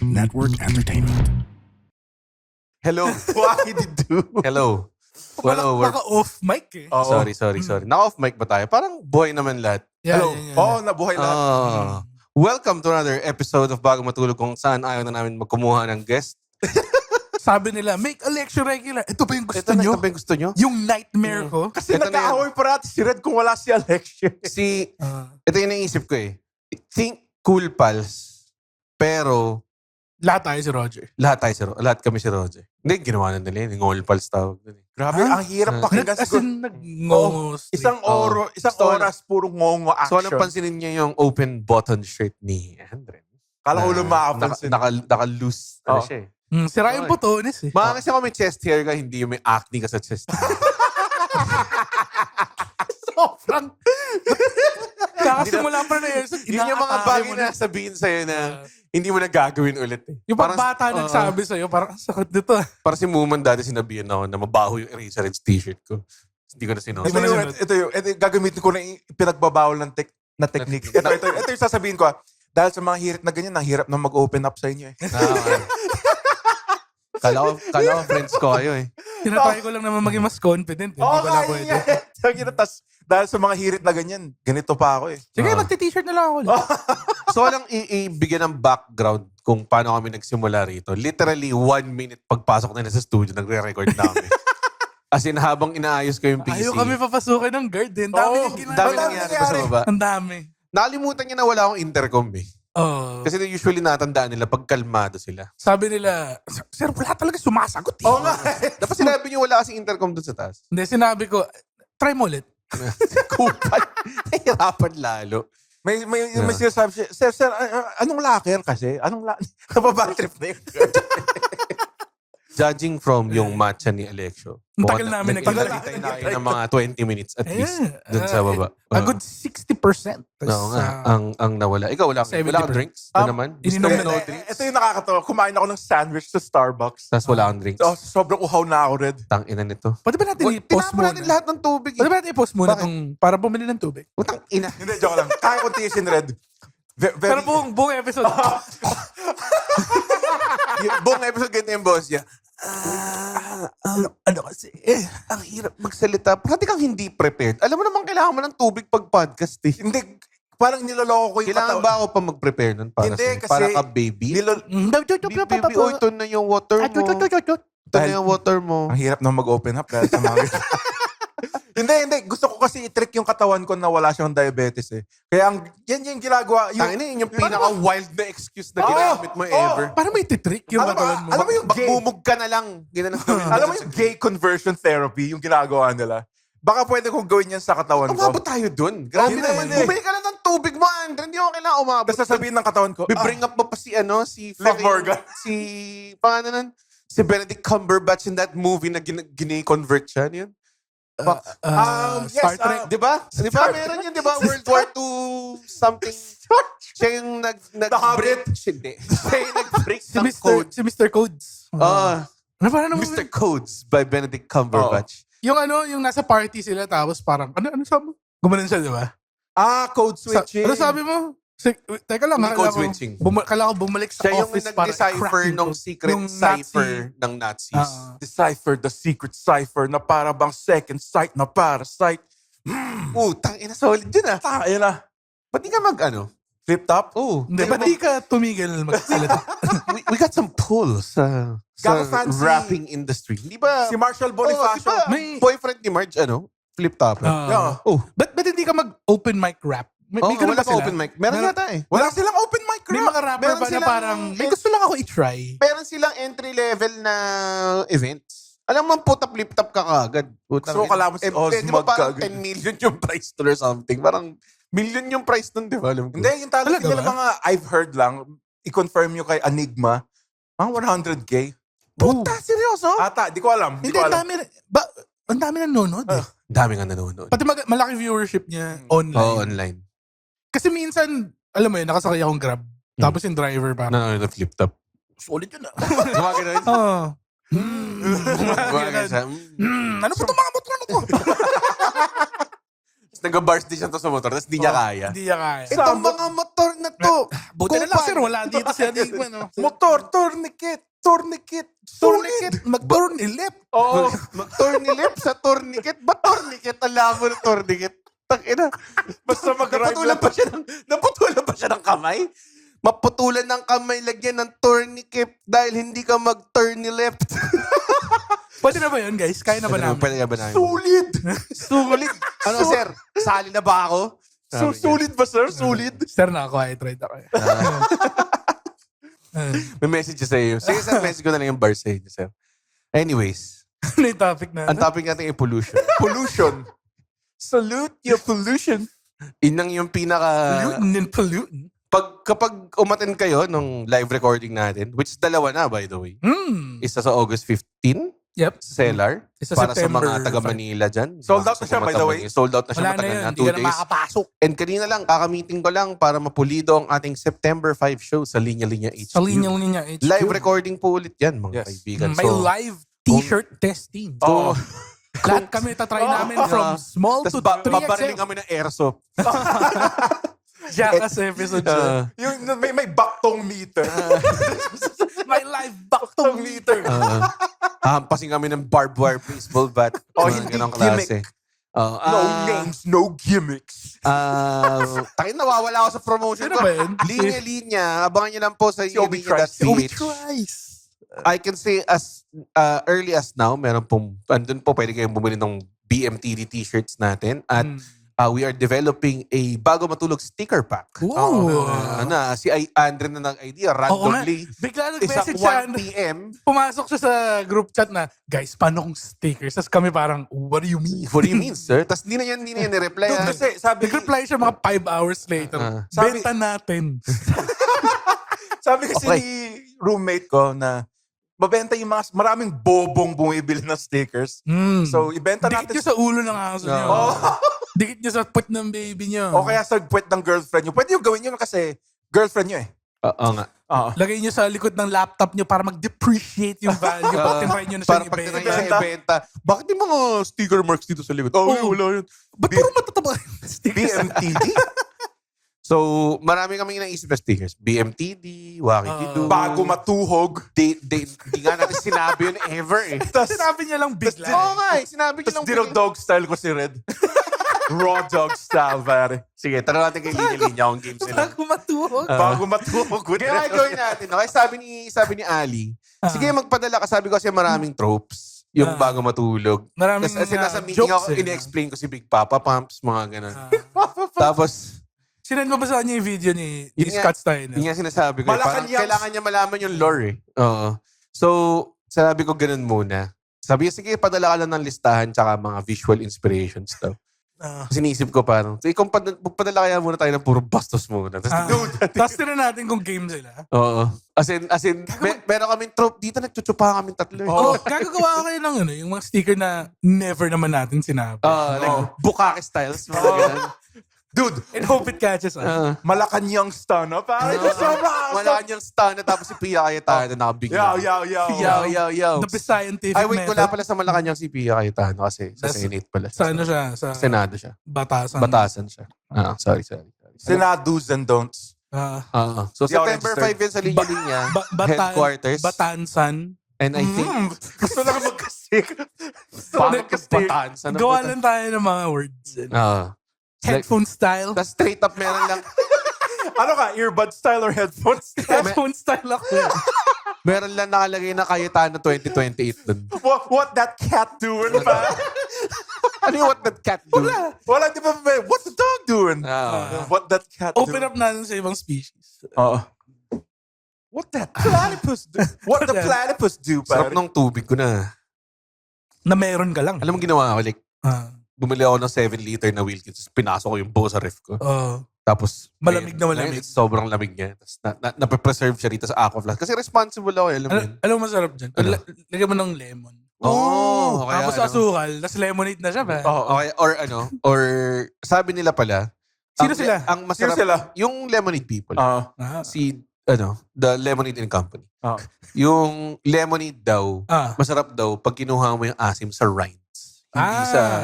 Network Entertainment. Hello. What did you do? Hello. Hello. Naka-off mic eh. Oo. Sorry. Naka-off mic ba tayo? Parang buhay naman lahat. Hello. Oo, nabuhay lahat. Welcome to another episode of Bago Matulog kung saan ayaw na namin magkumuha ng guest. Sabi nila, make a lecture regular. Ito ba yung gusto Ito nyo? ba yung gusto nyo? Yung nightmare ko? Kasi Ito na nag-aaway parati si Red kung wala si Alexia. Ito yung naisip ko eh. Think Cool Pals, pero Lahat tayo si Roger. lahat kami si Roger. Hindi, ginawa na nila yun. Yung All Pals tawag doon eh. Grabe, ang hirap pakinggan. As in, nag-ngongos. Isang oras, puro ngongo So, action. anong pansinin niyo yung open button shirt ni Andren? Kala ko lang makapansin. Naka-loose. Ano Oo. siya eh. Sira yung putonis eh. Baka kasi ako may chest hair ka, hindi yung may acne ka sa chest. Sobrang. Kakasimula pa na yun. Yun yung mga bagay na sabihin sa'yo na hindi mo na gagawin ulit eh. Yung pagbata nagsabi sa'yo, parang sakit dito. Para si Muman dati sinabihan ako na mabaho yung Eraser Edge t-shirt ko. Hindi ko na sinuot. Ito yung gagamitin ko na yung pinagbabawal ng na technique. Ito yung sasabihin ko. Dahil sa mga hirit na ganyan, ang hirap na mag-open up sa inyo eh. Kala ko friends ko kayo eh. Tinatry ko lang naman maging mas confident. Hindi ko lang pwede. Tas, dahil sa mga hirit na ganyan, ganito pa ako eh. Sige, magti-t-shirt na lang ako. So walang ibigyan ng background kung paano kami nagsimula rito. Literally 1 minute pagpasok na sa studio, nagre-record na kami. As in, habang inaayos ko yung PC. Ayaw kami papasukin ng guard din. Dami niyang ginagawa. Dami nangyari pa sa baba. Ang dami. Nakalimutan niya na wala akong intercom eh. Kasi usually natandaan nila pag kalmado sila. Sabi nila, sir, wala talaga sumasagot eh. Oo nga. Dapat sinabi niyo wala kasing intercom doon sa taas. Hindi, sinabi ko, try mo ulit. Kupal. Nahirapan lalo. May sinasabi siya, sir, anong locker kasi? Nababatrip na yun. Judging from yung matcha ni Alexio. Ang tagal namin nag-intay na kayo ng mga 20 minutes at least dun sa baba. A good 60%. Oo nga, ang nawala. Ikaw wala kang drinks? Ito naman? ininom Gusto mo na- no drinks? Ito yung nakakatawa. Kumain ako ng sandwich sa Starbucks. Tapos wala kang drinks? So, sobrang uhaw na ako, Red. Tang-ina nito. Pwede ba natin i-post Tinapon muna? natin lahat ng tubig. Pwede ba natin i-post muna Bakit? itong para bumili ng tubig? Utang ina. Hindi, joke lang. Kaya ko tiisin, Red. Pero buong episode. Yung buong episode ganito yung boss niya. Ano kasi, ang hirap magsalita. Parati kang hindi prepared. Alam mo naman kailangan mo ng tubig pag podcast eh. Hindi, parang niloloko ko yung Kailangan ba ako pa mag-prepare nun para Hindi, sa'yo? kasi Para ka baby? Baby, oh, ito na yung water mo. Ito na yung water mo. Ang hirap na mag-open up dahil sa mga... Hindi. Gusto ko kasi i-trick yung katawan ko na wala siyang diabetes eh. Kaya yan yung ginagawa. Tangina, yung pinaka-wild na excuse na ginamit mo ever. Para may titrick yung Alam mo, katawan mo. alam mo yung gay, Magbumog ka na lang. alam mo yung gay conversion therapy, yung ginagawa nila. Baka pwede kong gawin yan sa katawan ko. Umabot tayo dun. Grabe Hindi, naman hindi. eh. Bumili ka lang ng tubig mo, Andre. Hindi ako kailangan umabot. Tapos sasabihin ng katawan ko, Bibring up mo pa si Liv Morgan. Si Benedict Cumberbatch in that movie na gini-convert siya. Yun. Star Trek. Di ba? Di ba? Meron yun, di ba? World War II something. Siya yung nag-break. Hindi. Siya yung nag-break ng code. Si Mr. Codes. Ano ba na Mr. Codes by Benedict Cumberbatch. Yung nasa party sila tapos parang, ano sabi mo? Gumanon siya, di ba? code switching. Ano sabi mo? Teka lang, Hindi code switching. Kailangan ko bumalik sa Siya yung office para nag-decipher crack ng yung- secret yung cipher Nazi. ng Nazis. Decipher the secret cipher na para bang second sight na parasite. Tangina, solid yun ah. Ayun na. Ba't di ka Flip top? Hindi, ba't di ka tumigil magsalita? we got some pull sa Gago fancy. rapping industry. Di ba? Si Marshall Oh, Bonifacio. di ba? May- Boyfriend ni Marge, flip top. Yeah. Ba't hindi ka mag-open mic rap? May ganun wala ba pa sila? open mic. Meron yata eh. Wala silang open mic May rap. mga rapper Meron ba na silang- parang, may gusto lang ako i-try. Meron silang entry level na events. Alam mo, puta flip top ka kaagad. Gusto ko kalaban si Di ba Osmond parang kaagad. 10 million yung price to or something? Parang million yung price nun, di ba? Alam ko. Hindi, yung talagang Talaga nila ba? mga I've heard lang, i-confirm nyo kay Enigma, mga 100K. Puta, seryoso? Ata, di ko alam. Hindi, ang dami nanonood eh. Dami nga nanonood. Pati malaki viewership niya online. Oo, online. Kasi minsan, alam mo yun, nakasakay akong Grab. Tapos yung driver parang, Nanonood na flip top. solid yun ah. Gumagano yun? Oo. Gumagano siya. Ano ba itong mga motor na to? nag-bars din siya to sa motor, tapos di niya kaya. Hindi niya kaya. Itong mga motor na to. Buti na lang, sir. Wala dito si Adigma, no? Motor, tourniquet. Sulit. Mag-tournilip. Oo. Mag-tourniquet sa tourniquet. Ba tourniquet? Alam mo na tourniquet. Tangina. Basta mag-drive Naputulan pa siya ng kamay? Maputulan ng kamay, lagyan ng tourniquet dahil hindi ka mag-turn left. Pwede na ba yun, guys? Kaya na ba namin? Pwede ka ba namin? Sulit. Sulit. Ano, sir? Sali na ba ako? Sulit ba, sir? Sulit. Sir, naka-quiet ride ako. May message siya sa iyo. Sige, sir, message ko na lang yung bar sa inyo, sir. Anyways, Ano yung topic na? ang topic natin ay pollution. Pollution. Salute your pollution. Inang yung pinaka... Pollutant. Kapag umattend kayo nung live recording natin, which is dalawa na, by the way. Isa sa August 15 Yep. sa Cellar. Isa Para sa September mga taga Manila dyan. Sold out na Sa siya, by the way. Manila. Sold out na siya Wala na matagal yun. na. Hindi 2 ka na days. makakapasok. And kanina lang, kakamiting ko lang para mapulido ang ating September 5 show sa Linya Linya HQ. Sa linya-linya HQ. Live recording po ulit yan, mga Yes. kaibigan. May live t-shirt testing. Oo. Lahat kami tatry namin from small to Tapos 3XL. babariling kami ng airsoft. Jackass episode siya. Yung may baktong meter. May live baktong meter. Hampasin kami ng barbed wire baseball bat. Oh, Mga hindi ganong gimmick. klase. No names, no gimmicks. Takin nawawala ako sa promotion Sino ko. ba yun? Linya-linya. Abangan nyo lang po sa Si Obi Trice. linya-linya.ph. I can say as early as now, meron pong, andun po pwede kayong bumili ng BMTD t-shirts natin. At we are developing a bago matulog sticker pack. Ooh. Si Andre na nag-idea, randomly. Bigla Isang nag-message siya. 1 p.m. Pumasok siya sa group chat na, guys, paano kung stickers? Tapos kami parang, what do you mean? What do you mean, sir? Tapos di na yan ni-reply. Dude, kasi sabi, Nag-reply siya mga 5 hours later. Sabi- Benta natin. sabi kasi Okay. ni roommate ko na mabenta yung mga maraming bobong bumibili ng stickers. So, ibenta Dikit natin. nyo sa ulo ng aso nyo. Oh. Dikit nyo sa put ng baby nyo. O kaya sa puwet ng girlfriend nyo. Pwede yung gawin nyo kasi girlfriend nyo eh. Oo nga. Oo. Lagay nyo sa likod ng laptop nyo para mag-depreciate yung value. Pag tinry nyo na Para siya pag tinry niya ibenta. sa ibenta, bakit yung mga sticker marks dito sa likod? Wala yun. Ba't puro matataba yung stickers? BMTD. So, marami kaming naisip na stickers. BMTD, Wakikidu. Bago matuhog. Di nga natin sinabi yun ever eh. Sinabi niya lang bigla. Oo nga eh. Sinabi niyo Tapos lang. dog style ko si Red. Raw dog style, pare. Sige, tanong natin kay Linya kung games nila. Bago matuhog. Bago matuhog. Kaya gawin natin. Okay, sabi ni Ali, sige magpadala ka. Sabi ko kasi maraming tropes. Yung bago matulog. Maraming Kasi nasa meeting jokes ako, eh. ine-explain ko si Big Papa Pumps, mga ganun. Tapos, Sinend mo ba sa kanya yung video ni Yun nga. Scott Steiner? yun nga sinasabi ko. Parang Malacanang- kailangan niya malaman yung lore eh. Oo. So, sabi ko ganun muna. Sabi niya, sige, padala ka lang ng listahan tsaka mga visual inspirations daw. Kasi iniisip ko parang, sige, kung padala kaya muna tayo ng puro bastos muna. Tapos, Tapos tira natin kung game sila. oo. As in meron kaming trope. Dito nagtutsupa kaming tatlo. Eh. Oh, gagawa kayo ng yung mga sticker na never naman natin sinabi. Like, Bukake styles. Mga ganun. Dude, And hope it catches on. Malacanang star na, pare. Sobrang Wala kanyang stun na tapos si Pia Cayetano nakabigla. Yo. The scientific Ay, wait, method. wala pala sa Malacanang si Pia Cayetano kasi sa Senate pala. Sa ano siya? Sa Senado siya. batasan. Batasan siya. Sorry. Sinado's and don'ts. So, Di ako September registered. 5 yun sa linya-linya. Headquarters. Batansan. And I think, Gusto lang magkasik. paano ka Batansan? Gawa lang tayo ng mga words. Headphone style. Tapos straight up meron lang, Ano ka? Earbud style or headphone style? Headphone style ako. meron lang nakalagay na Cayetano 2028 dun. What that cat doing, pa? Ano yung what that cat do? Wala, di ba? What's the dog doing? What that cat Open doing? up natin sa ibang species. What that platypus do? What the platypus do, Sarap pare? ng tubig ko na. Na meron ka lang. Alam mo ginawa ko, like, Ah. bumili ako ng 7-liter na Wilkins, tapos pinasok ko yung buo sa ref ko. Tapos, Malamig na malamig. ngayon, sobrang lamig niya. Tapos, nape-preserve siya rito sa Aqua Flask. Kasi responsible ako, alam mo yun. Alam mo masarap dyan? Ano? Lagyan mo ng lemon. Oo. kaya Tapos asukal. Tapos lemonade na siya ba? Okay, or sabi nila pala, Sino sila? Ang masarap, Sino sila? yung Lemonade people. The Lemonade and Company. Yung lemonade daw, masarap daw pag kinuha mo yung asim sa rinds.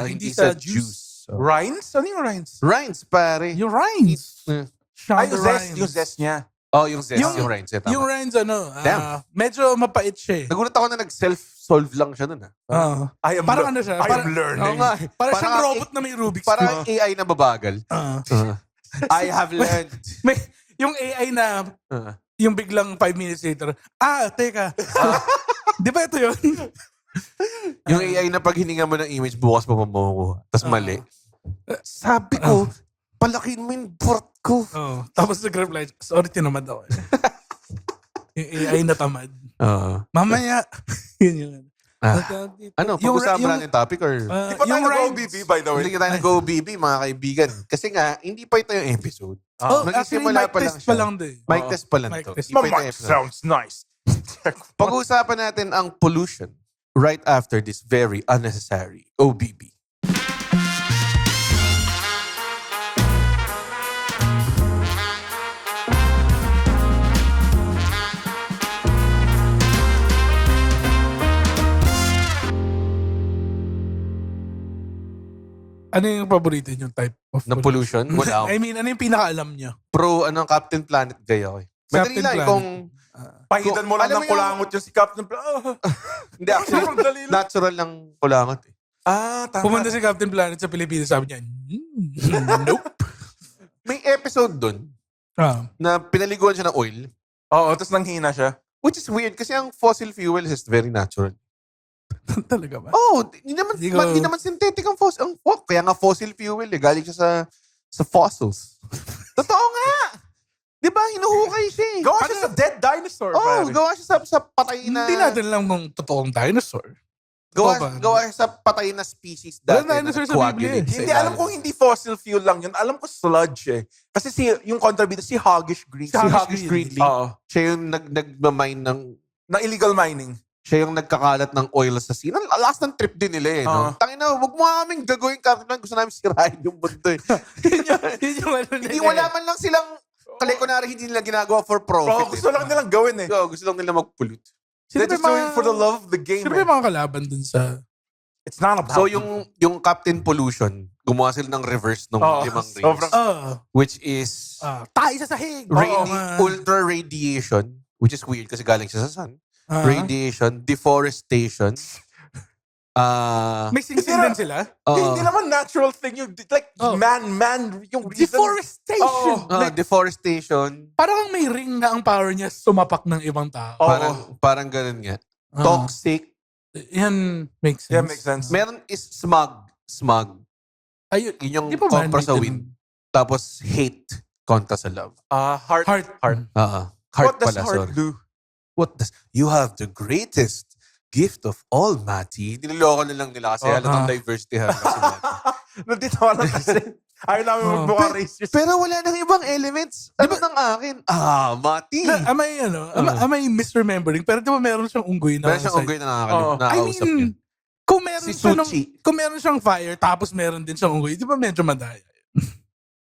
Hindi sa juice. So, Rhines? Ano yung Rhines? Rhines, pare. Yung Rhines. Yeah. Ay, yung zest. Yung zest niya. Oh, yung zest, Yung- yung Rhines. Tama. Yung Rhines, Damn. medyo mapait siya eh. Nagulat ako na nag-self-solve lang siya nun. Parang ano siya? I am Parang- learning. Oo nga. Parang siyang Parang robot na may Rubik's Parang Cube. AI na babagal. I have learned. May, yung AI na, yung biglang 5 minutes later, teka. Di ba ito yun? Yung AI na pag hininga mo ng image, bukas pa mamukuha. Tapos mali. Sabi ko, palakin mo yung port ko. Tapos nag-reply, sorry, tinamad ako. Yung AI na tamad. Mamaya. Yun yun. Ano, pag-usapan natin yung topic or... Di pa tayo yung nag-OBB, by the way. Hindi tayo nag-OBB, mga kaibigan. Kasi nga, hindi pa ito yung episode. Actually, Nagsisimula mic pa lang test siya. pa lang din. Mic test pa lang Mic to. test. Hindi pa ito Mic episode. sounds nice. Pag-uusapan natin ang pollution right after this very unnecessary OBB. Ano yung paborito yung type of Ng pollution? Wala I mean, ano yung pinakaalam niyo? Pro, Captain Planet gaya ko eh. Madali Captain lang Planet. kung... Pahidan mo lang Alam ng mo yung- kulangot yung si Captain Planet. Hindi, actually, Dali lang. natural lang kulangot eh. Tama. Pumunta si Captain Planet sa Pilipinas, sabi niya, nope. May episode dun na pinaliguan siya ng oil. Oo, tapos nanghina siya. Which is weird kasi ang fossil fuel is very natural. Talaga ba? Oh, hindi naman, Hindi ko- hindi naman synthetic ang fossil. Kaya nga fossil fuel eh. Galing siya sa fossils. Totoo nga! Di ba? Hinuhukay siya eh. Gawa siya sa dead dinosaur. Oh, pare. gawa siya sa patay na... Hindi natin alam kung totoong dinosaur. Totoo ba? Gawa siya sa patay na species dati. Walang dinosaur sa Biblia eh. Hindi, alam kong hindi fossil fuel lang yun. Alam ko sludge eh. Kasi yung kontrabida, si Hoggish Green. Si Hoggish Gridley. Oo. Siya yung nagmamine ng... Na illegal mining. Siya yung nagkakalat ng oil sa sea. Last ng trip din nila eh. No? Tangina, wag mo kaming gagawin Captain. Gusto namin sirahin yung mundo eh. Yun yung ano nila Hindi wala man lang silang... Kunwari hindi nila ginagawa for profit. Gusto lang nilang gawin eh. Gusto lang nila mag-pollute. They're just doing it for the love of the game. Sino ba eh. yung mga kalaban dun sa... It's not about... So yung Captain Pollution, gumawa sila ng reverse ng limang rays. sobrang- Which is tayo sa sahig! ultra radiation, which is weird kasi galing siya sa sun. Radiation, deforestation. May sing-sing din sila? Hindi naman natural thing yung like man yung reason. Deforestation! Deforestation. Parang may ring na ang power niya sumapak ng ibang tao. Parang ganun nga. Toxic. Yan makes sense. Yeah, makes sense. Meron is smog. Smog. Ayun. Yun yung Di ba kontra sa man-made wind. Tapos hate kontra sa love. Heart. Heart. Heart What does pala, heart sorry. do? What does... You have the greatest gift of all, Mati. Niloloko na lang nila kasi halatang diversity have kasi natin. Nandito lang kasi. Ayaw namin magmukha racist. Pero wala nang ibang elements. Ano ng akin? Mati. Am I misremembering? Pero di ba meron siyang unggoy na... Meron siyang unggoy na nakakausap I mean, niya. kung meron, Si siya Suchi. kung meron siyang fire, tapos meron din siyang unggoy, di ba medyo madaya?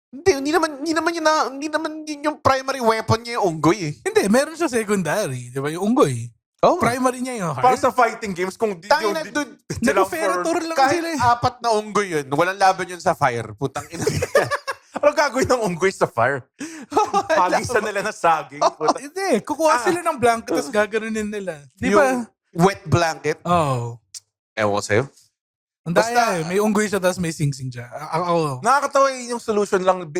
Hindi naman yun yung primary weapon niya yung unggoy eh. Hindi, meron siya secondary. Di ba? Yung unggoy. Oh, Primary niya yung Para heart. sa fighting games, kung di Tangina, dude. Nag-ferrator lang Kahit sila eh. 4 na unggoy yun, walang laban yun sa fire. Putang ina. Ano gagawin ng unggoy sa fire? Hagisan nila na saging. Puta. Hindi, kukuha sila ng blanket tapos gaganunin nila. Di Yung ba? wet blanket. Oo. Ewan ko sa'yo. Ang daya eh. May unggoy siya tapos may sing-sing siya. Ako. Nakakatawa yung solution lang,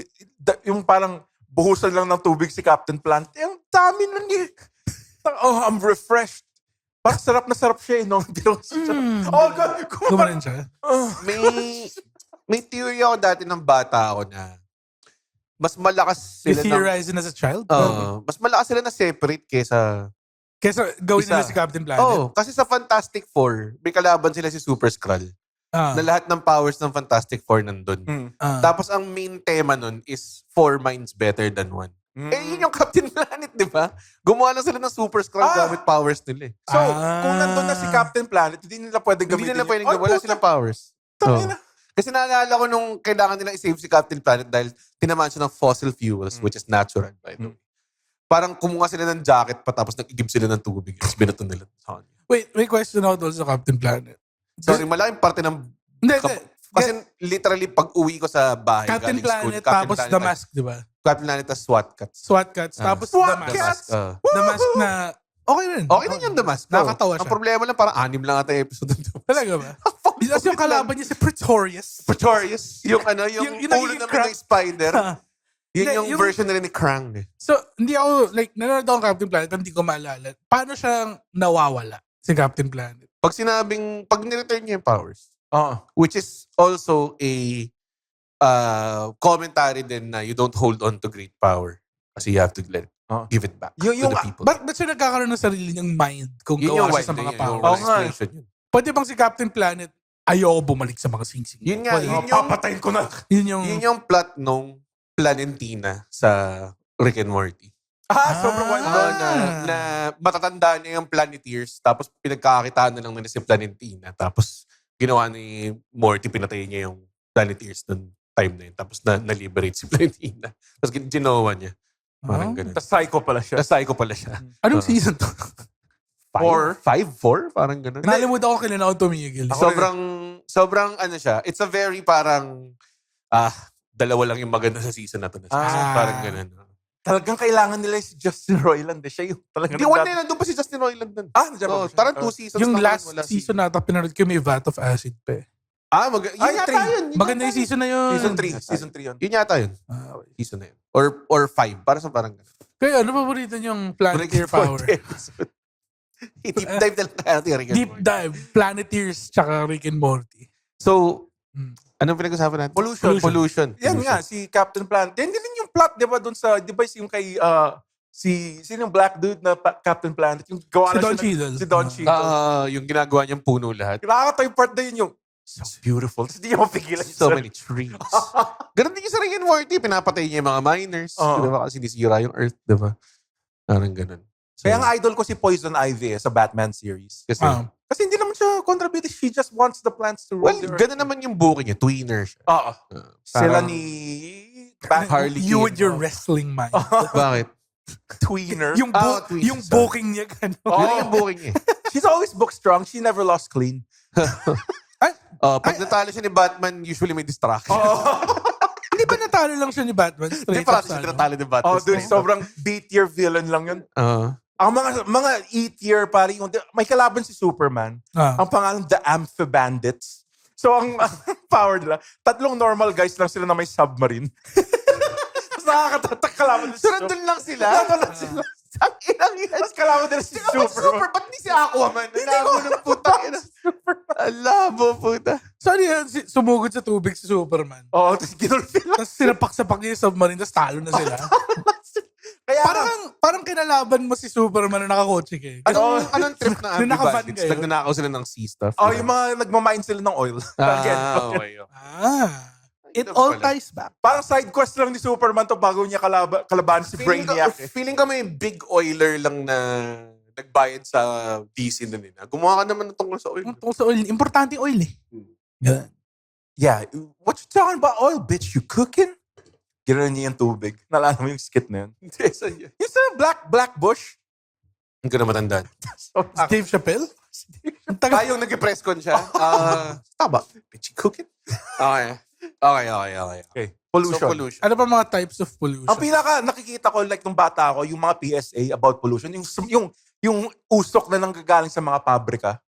yung parang buhusan lang ng tubig si Captain Plant. Ang dami nun eh. I'm refreshed. Parang sarap na sarap siya eh. No? Oh, God. Kumarin siya. May theory ako dati ng bata ako na mas malakas You sila theorizing as a child? mas malakas sila na separate kesa Kesa gawin nila Isa. si Captain Planet. kasi sa Fantastic Four may kalaban sila si Super Skrull na lahat ng powers ng Fantastic Four nandun. Tapos ang main tema nun is 4 minds better than 1. Yun yung Captain Planet, di ba? Gumawa na sila ng Super Skrull gamit powers nila eh. So, kung nandun na si Captain Planet, hindi nila pwedeng Hindi gamitin nila pwedeng yun. wala silang powers. Tangina. Kasi naalala ko nung kailangan nila i-save si Captain Planet dahil tinamaan siya ng fossil fuels, which is natural, by the way. Parang kumuha sila ng jacket pa tapos nag-igib sila ng tubig. Tapos binato nila sa kanya. Wait, may question ako doon sa Captain Planet. Sorry, malaking parte ng Hindi. Kasi literally, pag uwi ko sa bahay, Captain galing school, Planet, tapos The Mask, di ba? Captain Planet, tas SWAT Cats. SWAT Cats, tapos SWAT The Mask. Cats! The Mask. The Mask na, okay rin. Okay din yung The Mask. Nakakatawa Ang siya. problema lang, parang 6 lang ata yung episode ng The Mask. Talaga ba? Tapos yung kalaban niya si Pretorius. Pretorius. Yung yung Yung ulo nagiging naman ng spider. Yun Hindi, yung version na rin ni Krang. So, hindi ako, like, nanonood ako ng Captain Planet, hindi ko maalala. Paano siyang nawawala si Captain Planet? Pag ni-return niya yung powers, which is also a commentary din na you don't hold on to great power kasi you have to give it back to the people. Ba't siya nagkakaroon ng sarili niyang mind kung Yun gawa yung siya sa mga yung power? Oo nga. explanation yun. Pwede bang si Captain Planet, ayoko bumalik sa mga singsing? Yun nga, Pwede. Papatayin ko na. Yun yung plot nung Planentina sa Rick and Morty. Sobrang wild. Na matatanda niya yung Planeteers, tapos pinagkakakitaan na lang nila si Planentina, tapos ginawa ni Morty, pinatay niya yung Planeteers noong time na yun, tapos na-liberate si Planetina. Tapos ginawa niya. Parang ganun. Tapos psycho pala siya. Na-psycho pala siya. Anong season to? 4? Parang ganun. Nalimutan ko kailan ako tumigil. Sobrang ano siya, it's a very parang, dalawa lang yung maganda sa season na to. Parang ganun. Talagang kailangan nila si Justin Roiland. Siya yung talagang... Hindi, one na nandun pa si Justin Roiland nun. Nandiyan pa ba siya? Parang 2 seasons Yung lang last wala season nata, pinanood ko may Vat of Acid pa eh. Yun yata yun. Maganda yung season na yun. Season 3 yun. Yun yata yun. Season na yun. Or 5. Para sa parang ganun. Kaya ano paborito niyong Planeteer power? Deep dive na lang kaya Rick and Deep Morty. dive, Planeteers, tsaka Rick and Morty. So, anong pinag-usapan natin? Pollution. Yan nga, si Captain Planet. Yan din yung plot, di ba, dun sa, di ba yung kay, sino yung black dude na Captain Planet? Yung gawa Si na Don siya Cheadle. Si Don Cheadle. Yung ginagawa niyang puno lahat. Nakakatawa yung part na yun yung, so beautiful. Tapos di niya mapigilan. So many trees. Ganun din yung sa Rick and Morty. Pinapatay niya yung mga miners. Di ba? Kasi sinisira yung Earth. Di ba? Parang ganun. So, Kaya ang idol ko si Poison Ivy sa Batman series. Kasi hindi naman siya contributed. She just wants the plants to rule well, the earth. ganun naman yung buki niya. Tweener siya. Oo. Sila Parang- ni... Harley You Quinn. with your wrestling mind. Bakit? Tweener. yung tweets, yung sorry. booking niya gano'n. Yun yung buki niya. She's always book strong. She never lost clean. Pag natalo siya ni Batman, usually may distraction. Hindi ba natalo lang siya ni Batman? Hindi Straight pa up siya sa ano? natalo ni Batman. Oh, dude, sobrang B-tier villain lang yun. Ang mga E-tier, pare, may kalaban si Superman. Ang pangalan, The Amphibandits. So, ang power nila, 3 normal guys lang sila na may submarine. Tapos nakakatatak kalaban nila si So, nandun lang sila. Ang inang yan. Tapos kalaban nila si Superman. Ba't di si Aquaman? Ang labo ng puta. Ang labo, puta. So ano yan? Sumugod sa tubig si Superman. Oo, tapos ginulpi lang. Tapos sinapak-sapak niya yung submarine, tapos talo na sila. Kaya Parang kinalaban mo si Superman na nakakotse ka eh. Anong trip ng Nung nakavan Amphibandits? kayo? Nagnanakaw sila ng sea stuff. Oh, yung mga nagmamine sila ng oil. Okay. It all ties back. Parang side quest lang ni Superman to bago niya kalaban si Brainiac. Feeling ko may big oiler lang na nagbayad sa DC na nila. Gumawa ka naman ng tungkol sa oil. Tungkol sa oil, importante yung oil eh. Ganun. Yeah, what you talking about oil, bitch? You cooking? Gano'n niya yung tubig. Nalala mo yung skit na yun? Yung sa Black Bush. Hindi ko na matandaan. Dave Chappelle? Yung nag-press con siya. Tama. Bitch, you cooking? Okay. Pollution. So, pollution. Ano pa mga types of pollution? Ang pinaka nakikita ko, like nung bata ako, yung mga PSA about pollution, yung usok na nanggagaling sa mga pabrika.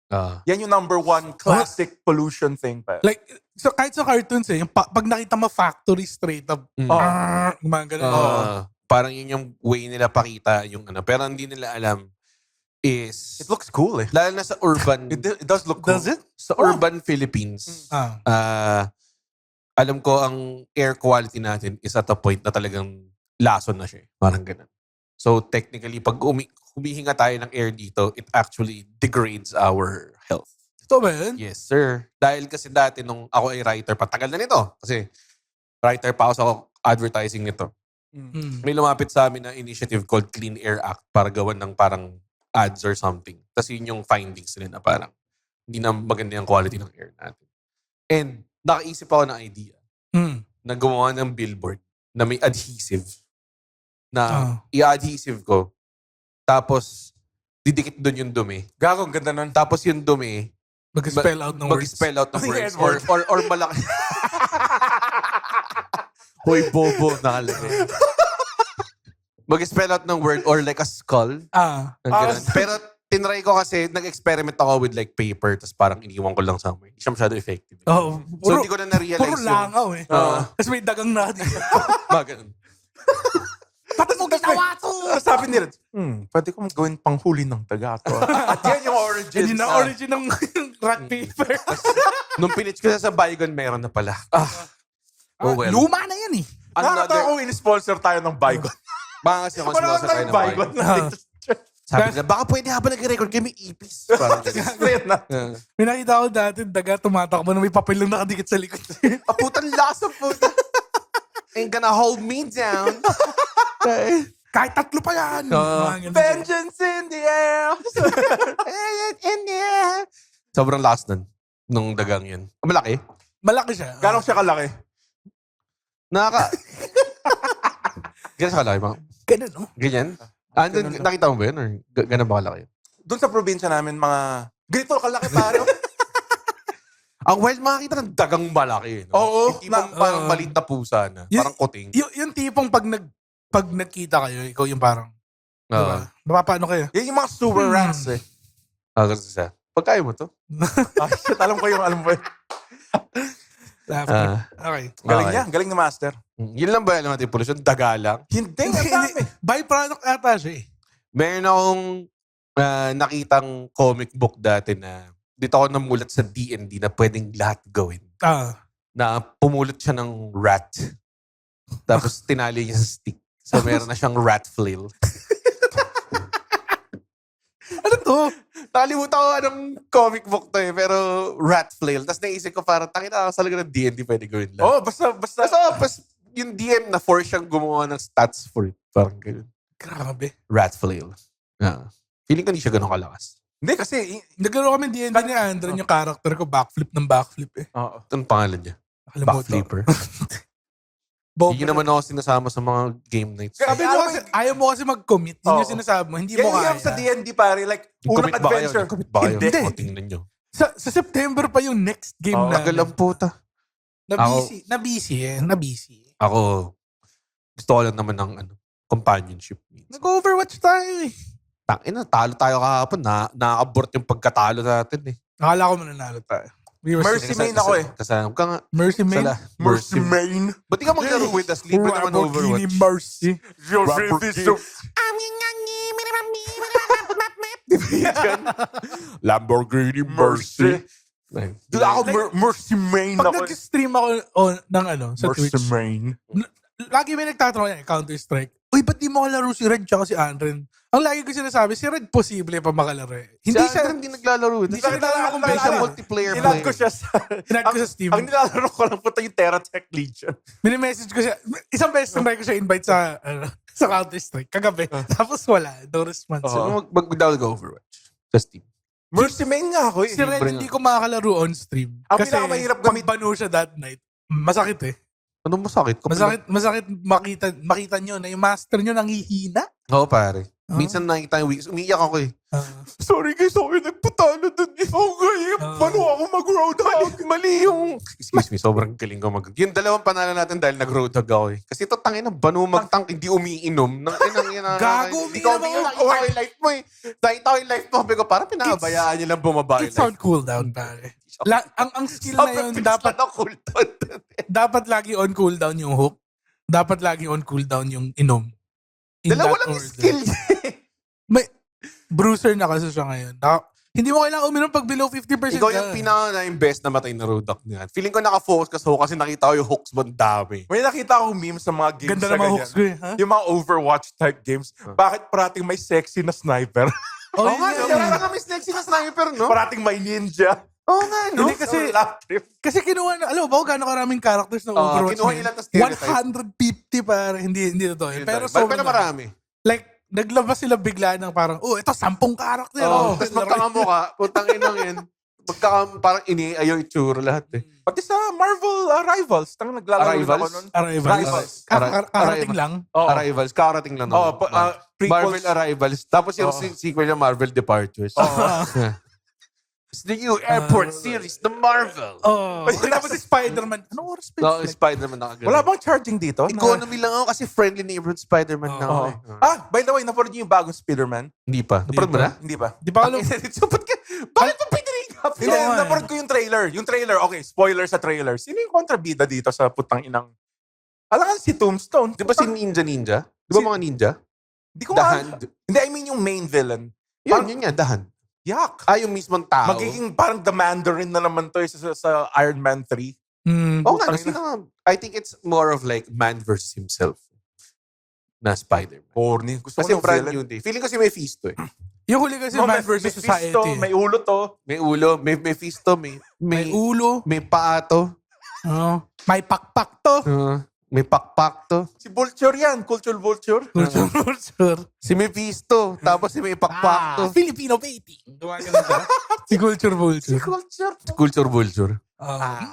Yan yung number 1 classic pollution thing pa. Like, so kahit sa cartoons eh, yung pag nakita mo factory straight up, mga ganun. Parang yun yung way nila pakita yung ano. Pero hindi nila alam is... It looks cool eh. Lalo na sa urban... It does look cool. Does it? Sa urban Philippines, alam ko ang air quality natin is at a point na talagang lason na siya. Parang ganun. So technically, pag humihinga tayo ng air dito, it actually degrades our health. Ito ba yun? Yes, sir. Dahil kasi dati nung ako ay writer, patagal na nito. Kasi writer pa ako sa advertising nito. May lumapit sa amin na initiative called Clean Air Act para gawan ng parang ads or something. Tapos yun yung findings nila na parang hindi na maganda yung quality ng air natin. And nakaisip ako ng idea na gumawa ng billboard na may adhesive na i-adhesive ko. Tapos didikit doon yung dumi. Gagong ganda nun. Tapos yung dumi, Mag-spell out ng words. Mag-spell out ng Ano yung words. N-word? Or malaki. Hoy, bobo, nakalagay. Mag-spell out ng word or like a skull. Ng ganun. Pero tinry ko kasi, nag-experiment ako with like paper, tapos parang iniwan ko lang somewhere. Hindi siya masyado effective. Oh, So hindi ko na na-realize puro langaw eh. Tapos may dagang na. Ganun. Ba't mo ginawa to? Sabi nila, pwede kong gawin panghuli ng daga to. At yan yung origin. Hindi na origin ng rat paper. Nung pinitch ko na sa Baygon, meron na pala. Oh well. Luma na yan eh. Nakakatawa kung in-sponsor tayo ng Baygon. Baka kasi ako Wala sa tayo tayong ng Baygon. Baygon. Sabi nila, baka pwede habang nag-record kayo may ipis. Parang Straight na. May nakita ko dati, daga tumatakbo na may papel lang nakadikit sa likod. Putan lasa puta. Ain't gonna hold me down. Kahit tatlo pa yan. Mga ganun. Vengeance in the air. In the air. Sobrang lakas nun. Nung dagang yun. Malaki. Malaki siya. Gano'ng siya kalaki? Ganyan siya kalaki. Ganun, no? Ganyan? Nakita mo ba yun? Or ganun ba kalaki? Doon sa probinsya namin, mga ganito kalaki pare. Ang wild makakita ng dagang malaki. No? Oo. Hindi mo parang maliit na pusa na. Parang kuting. Yung tipong pag nagkita kayo, ikaw yung parang, diba? Napapaano kayo? Yan yung mga sewer rats eh. Ganun siya. Pagkaya mo to? Ay, shit, alam ko yung alam mo eh. Okay. Galing Okay. niya, galing ni Master. Yun lang ba alam natin pollution? Daga lang? Hindi, ang dami. Byproduct ata siya eh. Meron akong nakitang comic book dati na dito ako namulat sa D&D na pwedeng lahat gawin. Na pumulot siya ng rat. Tapos tinali niya sa stick. So meron na siyang rat flail. Ano to? Nakalimutan ko anong comic book to eh. Pero rat flail. Tapos naisip ko parang takita sa talaga ng D&D pwede gawin lang. Oh, basta. Tapos yung DM na force siyang gumawa ng stats for it. Parang ganun. Grabe. Rat flail. Feeling ko hindi siya ganun kalakas. Hindi kasi, Naglaro kami D&D ni Andron, yung character ko, backflip ng backflip eh. oo. Anong pangalan niya? Nakalimutan. Backflipper. Bob, Hindi naman ako sinasama sa mga game nights. sabi mo kasi, ayaw mo kasi mag-commit. Yun yung Oo. sinasabi mo, hindi Yan mo kaya. yung sa D&D pare, like, unang Commit ba kayo? adventure. Commit ba kayo? Hindi. O, tingnan nyo. Sa September pa yung next game Oo, na. Tagal ang puta. Na-busy. Ako, gusto ko lang naman ng companionship. Nag-Overwatch tayo eh. Talo tayo kahapon. Na-abort yung pagkatalo natin eh. Akala ko mananalo tayo. We were Mercy main ako eh. Kasama ka nga. Mercy main. Mercy main. Ba't di ka maglaro with us? Libre naman Lamborghini Overwatch. Mercy. Your favorite soup. Lamborghini Mercy. Dude, ako Like, Mercy main Pag ako. nag-stream ako ng sa Mercy Twitch, main. lagi may nagtatanong yan, Counter-Strike. Uy, ba't di mo kalaro si Red tsaka si Andren? Ang lagi ko sinasabi, si Red posible pa makalaro eh. Hindi siya hindi naglalaro. Hindi siya naglalaro kung Hindi siya ano. multiplayer Inad ko player. siya sa... Inad ko sa Steam. Ang nilalaro ko lang po yung Terratech Legion. Mini-message ko siya. Isang beses na ko siya invite sa sa Counter-Strike. Kagabi. Tapos wala. No response. Oo. Mag-download ka Overwatch. Sa Steam. Mercy main nga ako eh. Si Red libre hindi ko makakalaro on stream. Ang Kasi pinakamahirap pag gamit- bano siya that night, masakit eh. Ano masakit? Masakit makita nyo na yung master nyo nanghihina. Oo, pare. Ah. Minsan nakikita yung weeks. Umiiyak ako eh. Sorry guys, ako yung nagputalo dun eh. Okay, paano ako mag-roadhog? Mali yung... Excuse me, sobrang galing ko mag... Yung dalawang panalo natin dahil nag-roadhog ako eh. Kasi ito tangin na banu magtank, hindi umiinom. Gago, Hindi ko umiinom umiinom. Nakita ko yung life mo eh. Nakita ko yung life mo. Sabi ko, parang pinabayaan niyo lang bumaba yung It's life. on cooldown, pare. ang skill na yun, dapat lagi on cooldown yung hook. Dapat lagi on cooldown yung inom. In Dalawa that lang yung order. skill. May bruiser na kasi siya ngayon. Hindi mo kailangan uminom pag below 50%. Ikaw yung pinaka yung best na matay na roadhog niya. Feeling ko naka-focus ka sa hook kasi nakita ko yung hooks mo ang dami. May nakita akong memes sa mga games Ganda na na mga ganyan. hooks ko eh. Ha? Yung mga Overwatch type games. Bakit parating may sexy na sniper? Oh, Oo nga, yun, kaya yun. nga may sexy na sniper, no? parating may ninja. Oo nga, no? Hindi kasi- So, laugh trip. Kasi kinuha na, alam mo ba kung gaano karaming characters na Overwatch? kinuha ngayon? nila ng stereotype. 150 para hindi totoo yun. Pero Pero sobrang marami. like, naglabas sila bigla ng parang, ito 10 karakter. Tapos magtanga mo ka, putang inang yan. Parang ayaw itsura lahat eh. Pati sa Marvel Rivals. Tang naglalaro rin ako Arrivals? nun. Arrivals. Rivals. Karating lang. Oo. Arrivals, karating lang. Oo, prequels. Marvel Arrivals. Tapos yung Oo. sequel niya, Marvel Departures. Oo. It's the new airport series, the Marvel. Oh. Tapos si Spider-Man. Anong oras pa? No, Spider-Man nakagano. Wala bang charging dito? Economy lang ako kasi friendly neighborhood Spider-Man na ako. Oo. eh. By the way, napanood niyo yung bagong Spider-Man? Hindi pa. Napanood mo na? Hindi ba? Di ba alam? So, bakit mo piniringap? Hindi, Oo, napanood ko yung trailer. Yung trailer, okay, spoiler sa trailer. Sino yung kontrabida dito sa putang inang... Alam ka si Tombstone. Di ba si Ninja? Di ba mga ninja? Di ko The nga... Hand. Hindi, I mean yung main villain. Yun nga, dahan. Yak. Yung mismong tao. Magiging parang the Mandarin na naman to sa Iron Man 3. Oo nga, Putang kasi I think it's more of like man versus himself na Spider-Man. Corny. Gusto Kasi ko ng brand villain. new day. Feeling ko si Mephisto eh. Yung huli kasi No, Man may versus Society. Fisto, may ulo to. May ulo, may Mephisto, may ulo. may paa to. May pakpak to. May pakpak to. Si Vulture yan. Cultural Vulture. Culture. Si Mephisto, tapos si may pakpak to. Filipino painting. Gumagano siya. Si Culture Vulture. Culture. Culture Vulture.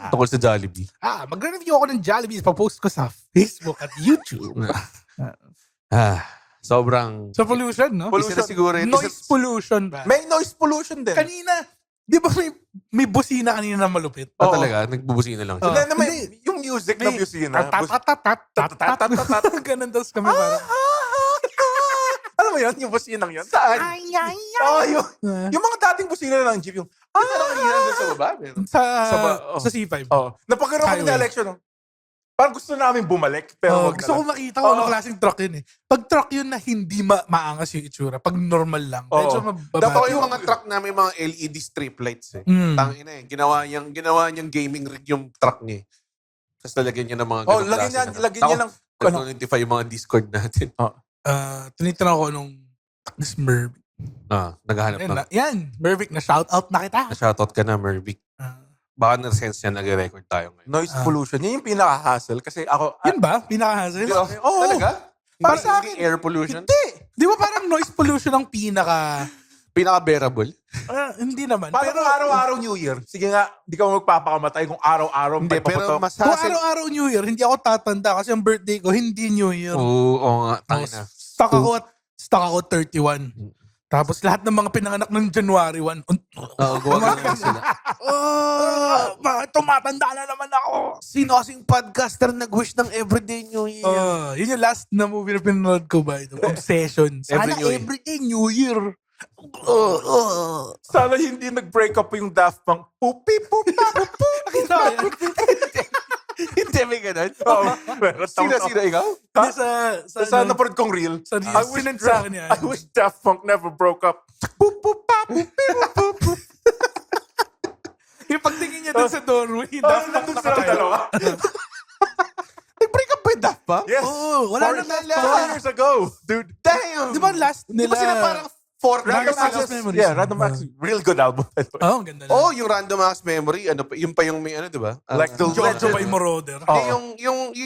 Tungkol sa Jollibee. Magre-review ako ng Jollibee. Pa-post ko sa Facebook at YouTube. Sobrang... Sa pollution, no? Pollution. Isa na siguro yun. Noise pollution ba? May noise pollution din. Kanina, di ba may busina kanina na malupit? Oo. Talaga, nagbubusina lang siya. Hindi, yung music na busina. Ganun daw kami parang. Alam mo yun? Yung businang yun? Saan? Yung mga dating busina na ng jeep, yung... Sa baba, meron. Sa C5. Napagkaroon kami ng Highway. election. Parang gusto namin bumalik, pero wag Gusto na ko lang. makita kung anong klaseng truck yun eh. Pag truck yun na hindi maangas yung itsura, pag normal lang, medyo mababa. Dapat yung mga truck na may mga LED strip lights eh. Tangina eh. Ginawa niyang gaming rig yung truck niya eh. Tapos lalagyan niya ng mga ganung lagyan niya ng... Nag-notify yung mga Discord natin. Tinitanong ko nung Mervic. Naghahanap na. Yan, Mervic, na shoutout na kita. Na-shoutout ka na, Mervic. Baka na-sense niya nag-record tayo ngayon. Noise pollution. Yan yung pinaka-hassle. Kasi ako... Yun ba? Pinaka-hassle? Oo. Talaga? Para sa akin. Air pollution? Hindi. Di ba parang noise pollution ang Pinaka-bearable? hindi naman. Pero araw-araw New Year. Sige nga, di ka magpapakamatay kung araw-araw. Hindi, pero mas Kung hassle. araw-araw New Year, hindi ako tatanda kasi ang birthday ko, hindi New Year. Oo nga. Tangina. Stuck ako 31. Tapos lahat ng mga pinanganak ng January 1. Gumagano sila. Bakit tumatanda na naman ako? Sino kasing podcaster nag-wish ng Everyday New Year? Yun yung last na movie na pinanood ko ba ito? Obsession. Sana Everyday New Year. Sana hindi nag-break up yung Daft Punk. Pupi, pupa, pupu. Hindi, may ganun. Sino, ikaw? Hindi Sa napanood kong reel. Sa I wish, sinend sa akin yan. I wish Daft Punk never broke up. Pupupa, pupi, pupu. Yung pagtingin niya dun sa doorway, Daft Punk nakatayo. Dalawa. Nag-break up ba yung Daft Punk? Yes. Wala na Daft 4 years ago. Dude. Damn! Di ba last Di nila? ba sila parang 4 Random Access Access Memories. Yeah, Random Access. Real good album. Ang ganda na. yung Random Access Memory, yung pa yung may di ba? Like the Jojo legend. by Moroder. Yung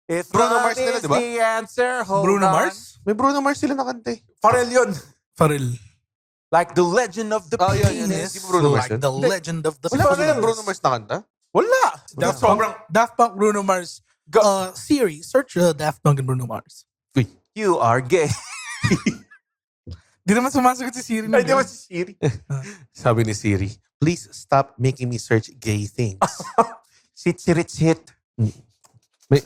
If Bruno love Mars nila, is di ba? the answer, hold Bruno on. Mars? may Bruno Mars sila nakanta eh. Pharrell yun. Pharrell. Like the legend of the Yun. penis. Si Bruno Mars Like yun? the legend of the Wala ba Pharrell. silang Bruno Mars nakanta? Wala. Daft Punk, Bruno Mars. Siri, search Daft Punk and Bruno Mars. You are gay. Di naman sumasagot si Siri. Ay, di ba si Siri? Sabi ni Siri, please stop making me search gay things. Sit. May,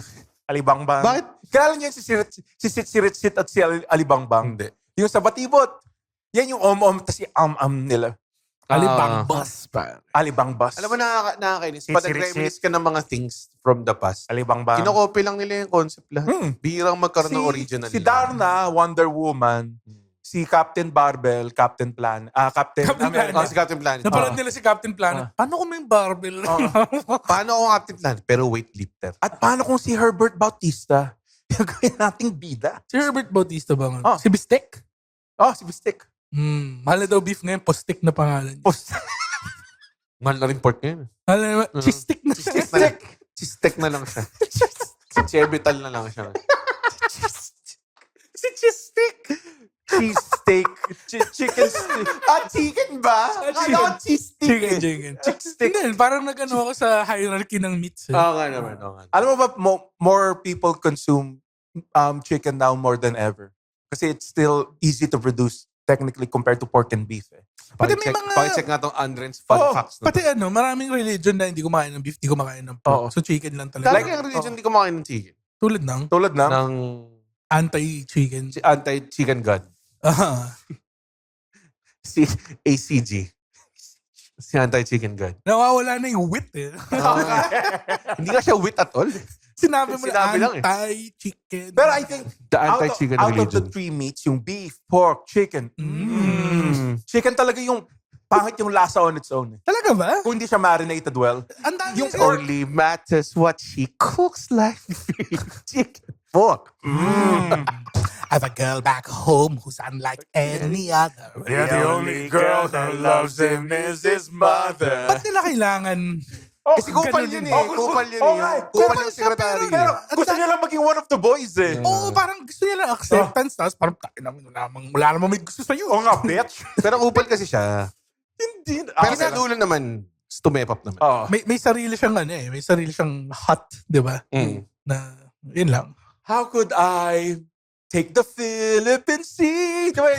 Alibangbang. Bakit? Kilala niyo si Sit at si Alibangbang? Hindi. Yung sa Batibot. Yan yung om-om tas si am-am nila. Alibangbas pa. Alibangbas. Alam mo, nakakainis. Si Pag Siri, nag-reminisce ka ng mga things from the past, Alibangbang. kinokopy lang nila yung concept lahat. Bihirang magkaroon ng original. Si Darna, Wonder Woman. Si Captain Barbell, Captain Plan. Captain America. Si Captain Planet. Napanood nila si Captain Planet. Paano kung may barbell? Paano ako Captain Planet? Pero weightlifter. At paano kung si Herbert Bautista? Yung gawin nating bida. Si Herbert Bautista ba nga? Oh. Si Bistek? Si Bistek. Mahal na daw beef ngayon. Postik na pangalan niya. Mahal na rin pork ngayon. Mahal na Chistik na siya. Chistek na lang siya. Si Chevital na lang siya. Si Chistik. Cheese steak. Chicken steak. Chicken ba? Ano cheese steak? Chicken. Chick-stick. Hindi, parang nag-ano ako sa hierarchy ng meats. Oo nga naman. Alam mo ba, more people consume chicken now more than ever. Kasi it's still easy to produce. technically compared to pork and beef eh. Pati may mga... Pakicheck nga tong Andren's fun Oo, facts. Na Pati maraming religion na hindi kumakain ng beef, hindi kumakain ng Oo. pork. So chicken lang talaga. Like yung religion, hindi kumakain ng chicken. Tulad ng Tulad ng Ng anti-chicken. anti-chicken god. Aha. Si ACG. Si anti-chicken god. Nawawala na yung wit eh. Hindi nga siya wit at all. Sinabi mo Sinabi lang na eh. anti-chicken. Pero I think The out anti-chicken of the religion. three meats, yung beef, pork, chicken. Chicken talaga yung pangit yung lasa on its own. Eh. Talaga ba? Kung hindi siya marinated well. Ang dami Yung kasi- pork- Only matters what she cooks like chicken. Pork. I have a girl back home who's unlike any other. The only girl that loves him is his mother. Ba't nila kailangan... Kasi kupal ganun yun din eh. eh. Kupal yun Oo eh. nga eh. Kupal Kupal yung siya, sekretary. Pero eh. gusto niya lang maging one of the boys eh. Oo, parang gusto niya lang acceptance. Tapos parang, wala namang may gusto sa'yo. Oo nga, bitch. Pero kupal kasi siya. Hindi. Pero sa dulo naman, tumepap naman. Oh. May sarili siyang may sarili siyang hot, di ba? Mm. Na, yun lang. How could I take the Philippine Sea? Diba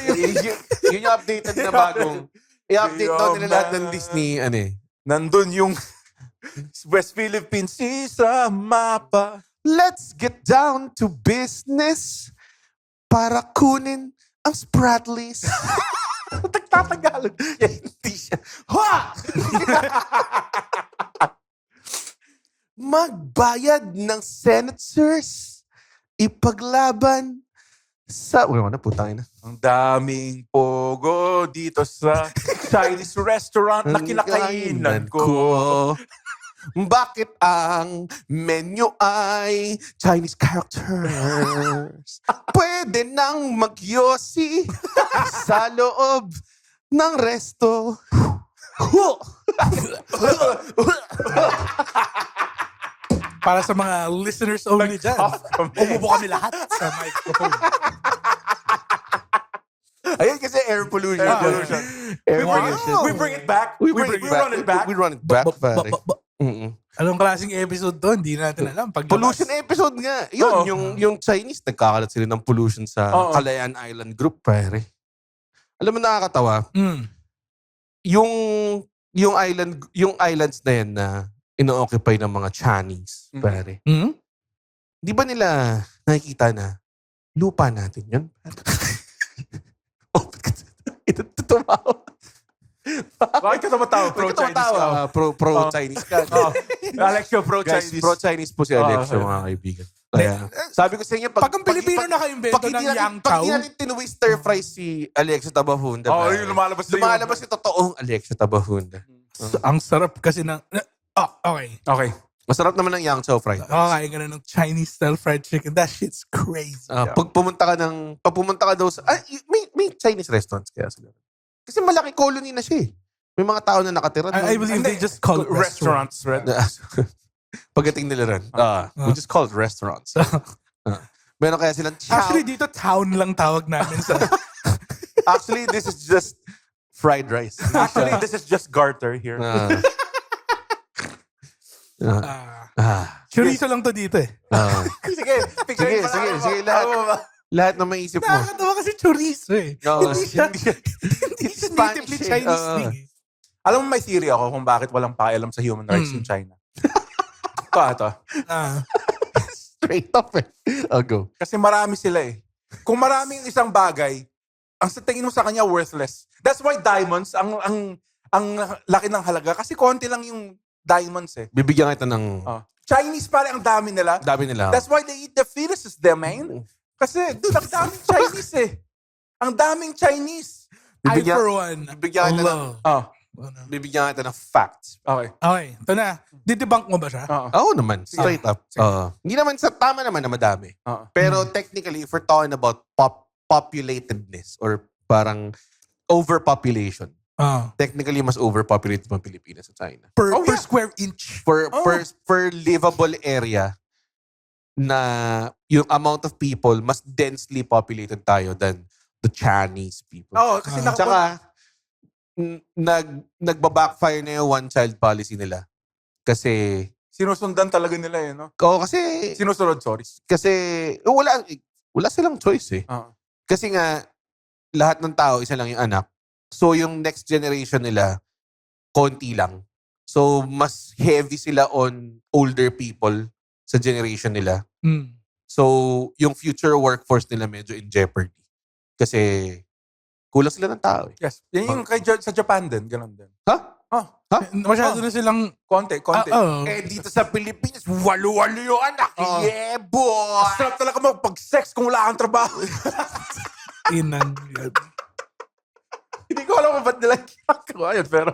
Yun yung updated na bagong. I-update daw nila lahat ng Disney, Nandun yung West Philippine Sea sa mapa. Let's get down to business para kunin ang Spratlys. Nagtatagalog. Hindi siya. Ha! Magbayad ng senators. Ipaglaban sa... Uy, ano, putang ina. Ang daming pogo dito sa Chinese restaurant na kinakainan ko. Bakit ang menu ay Chinese characters? Pwede nang magyosi sa loob ng resto. Para sa mga listeners only dyan. Umubo kami lahat sa microphone. Ayun kasi air pollution. Air pollution. Air Wow. pollution. We bring it back. We bring it back. run it back. We run it back, pare. Mm-mm. Anong klaseng episode to? Hindi natin alam. Paglabas. Pollution episode nga. Yun, Oo. yung Chinese, nagkakalat sila ng pollution sa Oo. Kalayaan Island Group, pare. Alam mo, nakakatawa. Mm. Yung islands na yan na ino-occupy ng mga Chinese, Mm. pare. Mm? Di ba nila nakikita na lupa natin yun? Oh, tumawa. Bakit ka tumatawa? Pro-Chinese ka. Pro-Chinese ka. Oh. Alexio, Guys, pro-Chinese. pro-Chinese po si Alexio, okay. mga kaibigan. Kaya, sabi ko sa inyo, Pag ang Pilipino naka-invento ng Yang pag Chow, hindi natin tinuwi stir fry si Alexio Tabahunda. Oh, pare, yung lumalabas na lumalabas yung totoong Alexio Tabahunda. ang sarap kasi ng... okay. Okay. Masarap naman ng Yang Chow fried. Kakain ka na ng Chinese style fried chicken. That shit's crazy. Pag pumunta ka daw sa, may Chinese restaurants kaya sila. Kasi malaki colony na siya eh. May mga tao na nakatira doon. I believe they just call it restaurants. Restaurants. Pagdating nila rin. We just call it restaurants. Meron kaya silang chow. Actually, dito town lang tawag namin sa... Actually, this is just fried rice. Actually, this is just garter here. Chorizo lang to dito eh. Sige, picture Sige, lahat na maisip mo. Nakakatawa kasi chorizo eh. Oo. Hindi siya natively Spanish eh. Chinese thing eh. Alam mo, may theory ako kung bakit walang pakialam sa human rights in China. Ito. Straight up eh. I'll go. Kasi marami sila eh. Kung maraming isang bagay, ang sa tingin mo sa kanya worthless. That's why diamonds, ang laki ng halaga. Kasi konti lang yung diamonds eh. Bibigyan kita ng Chinese pare, ang dami nila. dami nila. That's why they eat the fetuses, the man. Kasi, dude, ang daming Chinese eh. Ang daming Chinese. I Bibigyan- for one. bibigyan kita ng, Oh, bibigyan kita ng facts. okay. Okay, ito na. Didebunk mo ba siya? Oo naman. Straight up. Hindi naman tama naman na madami. Pero technically, if we're talking about populatedness or parang overpopulation, technically mas overpopulated ang Pilipinas sa China. Per Oh, yeah. square inch. Per livable area na yung amount of people, mas densely populated tayo than the Chinese people. Oo, kasi Tsaka, nagbabackfire na yung one-child policy nila. Kasi, sinusundan talaga nila eh, no? kasi Sinusunod, sorry. wala silang choice eh. Kasi nga, lahat ng tao, isa lang yung anak. So, yung next generation nila, konti lang. So, mas heavy sila on older people sa generation nila. Mm. So, yung future workforce nila medyo in jeopardy. Kasi, kulang sila ng tao. Yes. Yan yung sa Japan din. Ganun din. Ha? Oh, Masyado na silang... konti. Oo. Dito sa Pilipinas, walo-walo yung anak. Oo. Yeah, boy! Sarap talaga magpag-sex kung wala kang trabaho. Inang. Hindi ko alam kung ba't nila ginagawa yun. Pero,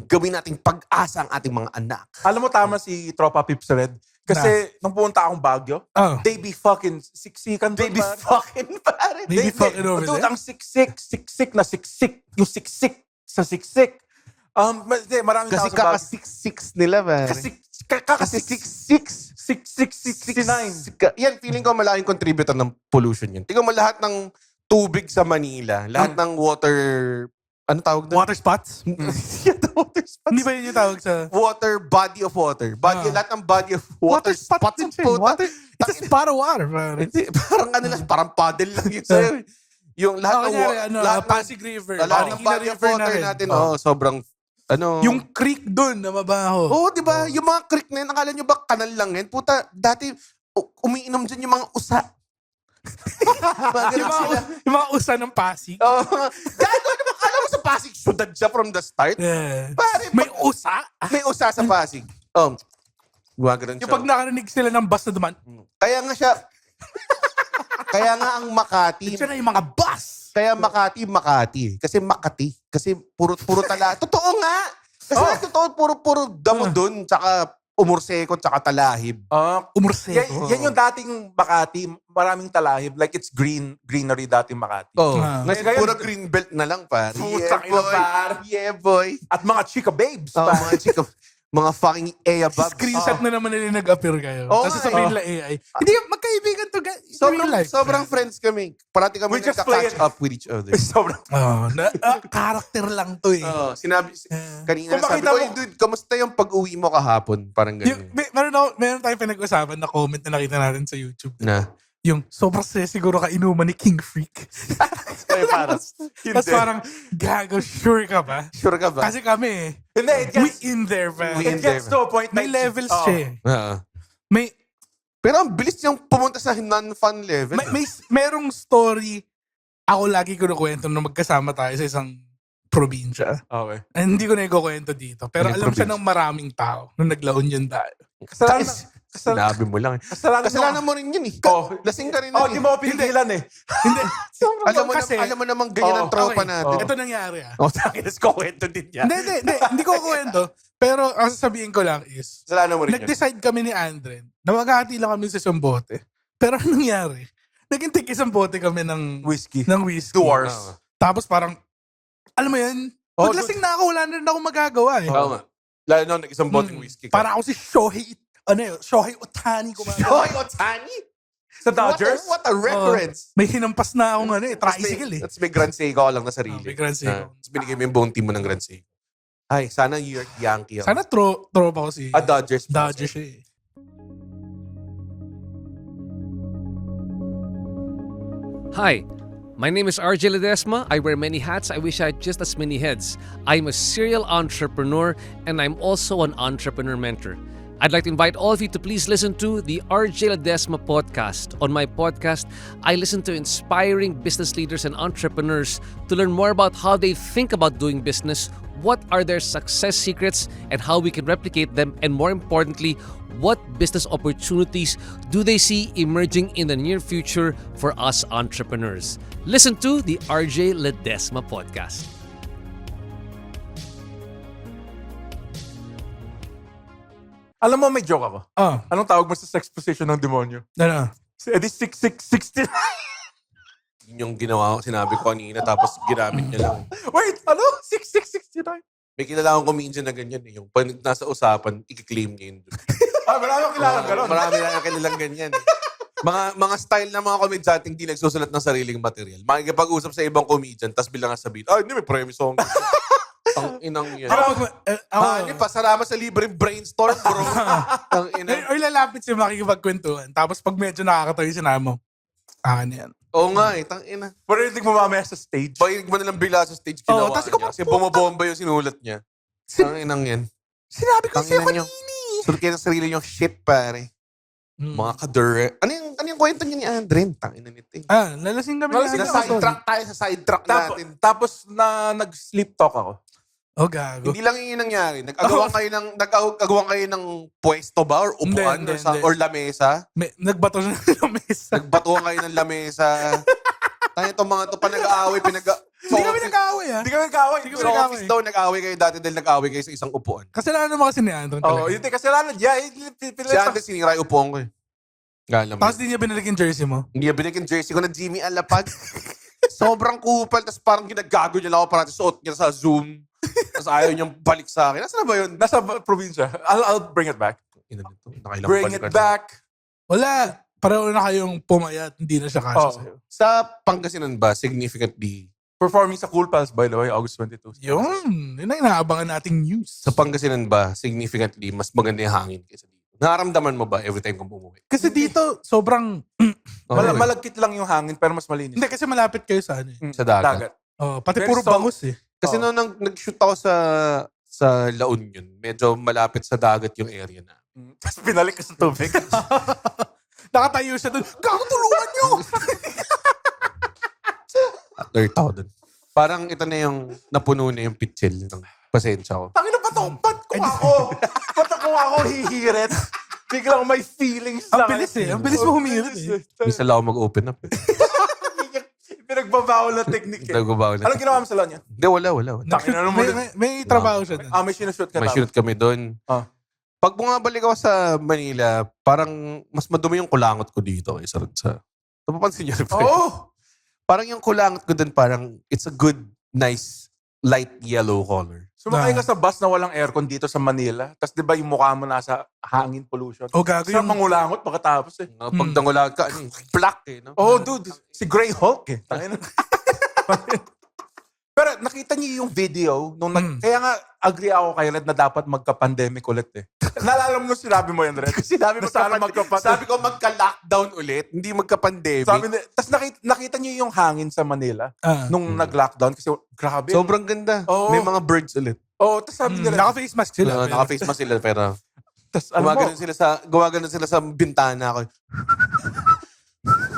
Gawin nating pag-asa ang ating mga anak. alam mo tama si Tropa Pips Red. Kasi, nung pumunta akong Baguio, Oh. they be fucking siksikan doon. They be fucking pare. They be fucking over Dude, there. ang siksik na siksik. Yung siksik sa siksik. Maraming Kasi tao sa Baguio. kaka-6-6 nila, pare. Kasi Kasi 6-6. 6669. Yan, feeling ko malaking contributor ng pollution yun. Tingnan mo lahat ng tubig sa Manila. Lahat ng water... Ano tawag doon? Water spots? Yeah, the water spots. Hindi ba yun yung tawag sa... Water, body of water. Lahat ng body of water, spots din ang siya. puta. Water, it's a spot of water. Pare. Hindi, parang ano lang, parang paddle lang yun sa'yo. Yung lahat ng... lahat ng- Pasig River. lahat ng Marikina body of River na water rin. natin, sobrang... Ano? Yung creek dun na mabaho. Oo, di ba? Yung mga creek na yun, akala nyo ba kanal lang yan? Puta, dati umiinom dyan yung mga usa. Mga ganun sila. Yung mga usa ng Pasig. Oo. Gago, ano ba? Kala mo sa Pasig, syudad siya from the start? Yeah. Pare, May usa? may usa sa Pasig. Gumagano'n Yung siya. pag nakarinig sila ng bus na duman, Kaya nga siya, kaya nga ang Makati, siya na yung mga bus. kaya Makati. Kasi Makati. Kasi puro tala. Totoo nga. Kasi totoo, puro damo dun. Tsaka umurseko, tsaka talahib. Umurseko. Yan yung dating Makati. Maraming talahib. Like it's greenery dating Makati. Oh, Ngayon- puro green belt na lang, pare. Putang ina, pare. Yeah, boy. At mga chika babes. Oh, pa. mga chika, mga fucking Ea babs. Screenshot na naman nila nag-appear kayo. Oo Tapos nga sasabihin eh. nila AI. Hindi, magkaibigan to in real life. Sobrang friends kami. Parati kami We just play nagka-catch it. up with each other. Sobrang. Character lang to eh. Kanina Kung sabi makita ko, mo- dude, kamusta yung pag-uwi mo kahapon? Parang ganyan. Meron tayong pinag-usapan na comment na nakita natin sa YouTube. Na. Yung sobrang siguro ka inuman ni King Freak. Kaya parang. Tapos parang, gago, sure ka ba? Sure ka ba? Kasi kami, Hindi, we in there, man. We it gets to a point May like- levels Oo. siya eh. Oo. May, Pero ang bilis niyang pumunta sa non-fun level. merong story ako lagi ko nakwento nung magkasama tayo sa isang probinsya. Okay. Hindi ko na ikukwento dito. Pero Anong alam siya probinsya? ng maraming tao nung naglaon yun tayo. Sinabi mo lang. Kasalanan mo rin yun eh. Lasing ka rin. Di mo ako pinigilan eh. Hindi. Alam mo namang ganyan ang tropa okay. natin. Ito nangyari ah. Tapos kwento din yan. Hindi ko kwento. Pero ang sasabihin ko lang is, Kasalanan mo rin yun. nag-decide kami ni Andren na maghahati lang kami sa isang bote. Pero anong nangyari? Naging tig isang bote kami ng Whiskey. whiskey. 2 hours. Oo. Tapos parang, alam mo yun, paglasing na ako, wala na rin ako magagawa eh. Oo nga. Lalo na nag-isang boteng whiskey ka. Para ako si Shohei Ohtani. Shohei Ohtani? Sa Dodgers? What a reference. May hinampas na akong tricycle eh. Tapos may Grand Seiko ka lang na sarili. May Grand Seiko. Tapos binigay mo yung buong team mo ng Grand Seiko. Ay, sana New York Yankee ako. Sana tropa ko si Dodgers. Dodgers siya eh. Hi, my name is RJ Ledesma. I wear many hats. I wish I had just as many heads. I'm a serial entrepreneur and I'm also an entrepreneur mentor. I'd like to invite all of you to please listen to the RJ Ledesma podcast. On my podcast, I listen to inspiring business leaders and entrepreneurs to learn more about how they think about doing business, what are their success secrets, and how we can replicate them, and more importantly, what business opportunities do they see emerging in the near future for us entrepreneurs. Listen to the RJ Ledesma podcast. Alam mo, may joke ako. Ano? Anong tawag mo sa sex position ng demonyo? Edi 6669. Yun yung ginawa ko, sinabi ko kanina, tapos ginamit niya lang. Wait, ano? 6669? May kilala akong comedian na ganyan eh. Yung pag nasa usapan, i-claim niya yun. Marami akong kailangan gano'n. Marami na kilalang ganyan. Mga style na mga komedyante hindi nagsusulat ng sariling material. Makikipag-usap sa ibang comedian, tapos bilang sabihin, hindi may premise song. Ang inang yan. Hindi pa, salamat sa libreng brainstorm, bro. Ang inang. Or lalapit siya makikipagkwentuhan. Tapos pag medyo nakakatawa yung sinabi mo, Akin yan. Oo nga eh, tangina. Marinig mo mamaya sa stage. Pakinig mo nalang bigla sa stage ginawa Oo, tas niya. Kasi bumabomba yung sinulat niya. Tanginang yan. Sinabi ko sa'yo Tanginan nyo. kanini. Sulat kayo ng sarili yung shit, pare. Mga kadure. Ano yung kwento niya ni Andren? Tanginan nito eh. Lalasing kami. Lalasing na- na Sidetrack tayo sa sidetrack natin. Tapos nag-sleep talk ako. Oh, gago. Hindi lang yun nangyari. Nag-agawan kayo ng pwesto ba? Or upuan? Hindi, or, hindi. or lamesa? Nagbato na ng mesa. Nagbatuan kayo ng lamesa. Tayo itong mga ito pa nag-aaway. Hindi kami nag-aaway Hindi kami nag-away. Hindi kami Sa nag-aaway. office daw, nag-aaway kayo dati dahil nag-aaway kayo sa isang upuan. Kasalanan naman kasi ni Andron Oo, talaga. yun din. Kasalanan niya. Si Andres, sinira yung upuan ko eh. Alam mo. Tapos di niya binalik yung jersey mo. Hindi niya binigyan jersey ko na Jimmy Alapag. Sobrang kupal. Tapos parang ginagago niya lang ako parang suot niya sa Zoom. Tapos ayaw niyang balik sa akin. Nasaan na ba yun? Nasa probinsya. I'll bring it back. Ina nito. Nakailang Bring balik it ka na. back. Wala. Pareho na kayong pumayat. Hindi na siya kasya Oh. sa'yo. Sa Pangasinan ba, significantly, Performing sa Cool Pals, by the way, August 22. Yun. Yun ang inaabangan nating news. sa Pangasinan ba, significantly, mas maganda yung hangin kaysa dito? Naramdaman mo ba every time kung bumuwi? Kasi dito, sobrang... Okay. Malagkit lang yung hangin, pero mas malinis. Hindi, kasi malapit kayo sa ano eh. Sa dagat. Oh, pati Very puro soft. bangus eh. Kasi Oo. nung nag-shoot ako sa La Union, medyo malapit sa dagat yung area na. Tapos pinalik ka sa tubig. Nakatayo siya doon. Gago, tulungan nyo! Alert ako dun. Parang ito na yung napuno na yung pitsil ng pasensya ko. Tangina ba to? Ba't kung ako hihirit? Biglang may feelings Ang lang. bilis eh. Ang bilis mo humirit eh. Minsan lang ako mag-open up. Pinagbabawal na technique eh. Nagbabaw na. Anong ginawa mo sa loan niya? Hindi, wala. Tangina naman. May trabaho siya doon. May sinushoot ka May tapos. shoot kami doon. Ah. Pag bumabalik ako sa Manila, parang mas madumi yung kulangot ko dito kaysa rin sa... Napapansin niyo rin ba? Oo. Parang yung kulangot ko doon, parang it's a good, nice, light yellow color. Sumakay ka sa bus na walang aircon dito sa Manila. Tapos di ba yung mukha mo nasa hangin pollution? Oh, gago Sa yung... mangulangot pagkatapos eh. Pag nangulangot ka, ano, black eh. No? Oh, dude. Si Grey Hulk eh. Tangina. Pero nakita niyo yung video nung kaya nga agree ako kay Red na dapat magka-pandemic ulit eh. Naalala mo nung sinabi mo yan, Red? Sinabi Na sana Sabi ko magka-lockdown ulit, hindi magka-pandemic. Tapos nakita niyo yung hangin sa Manila nung Hmm. nag-lockdown kasi grabe. Sobrang ganda. Oo. may mga birds ulit. Tapos sabi nila, Naka-face mask sila. Naka-face mask sila, pero tapos ano mo, gumagano sila sa bintana ko.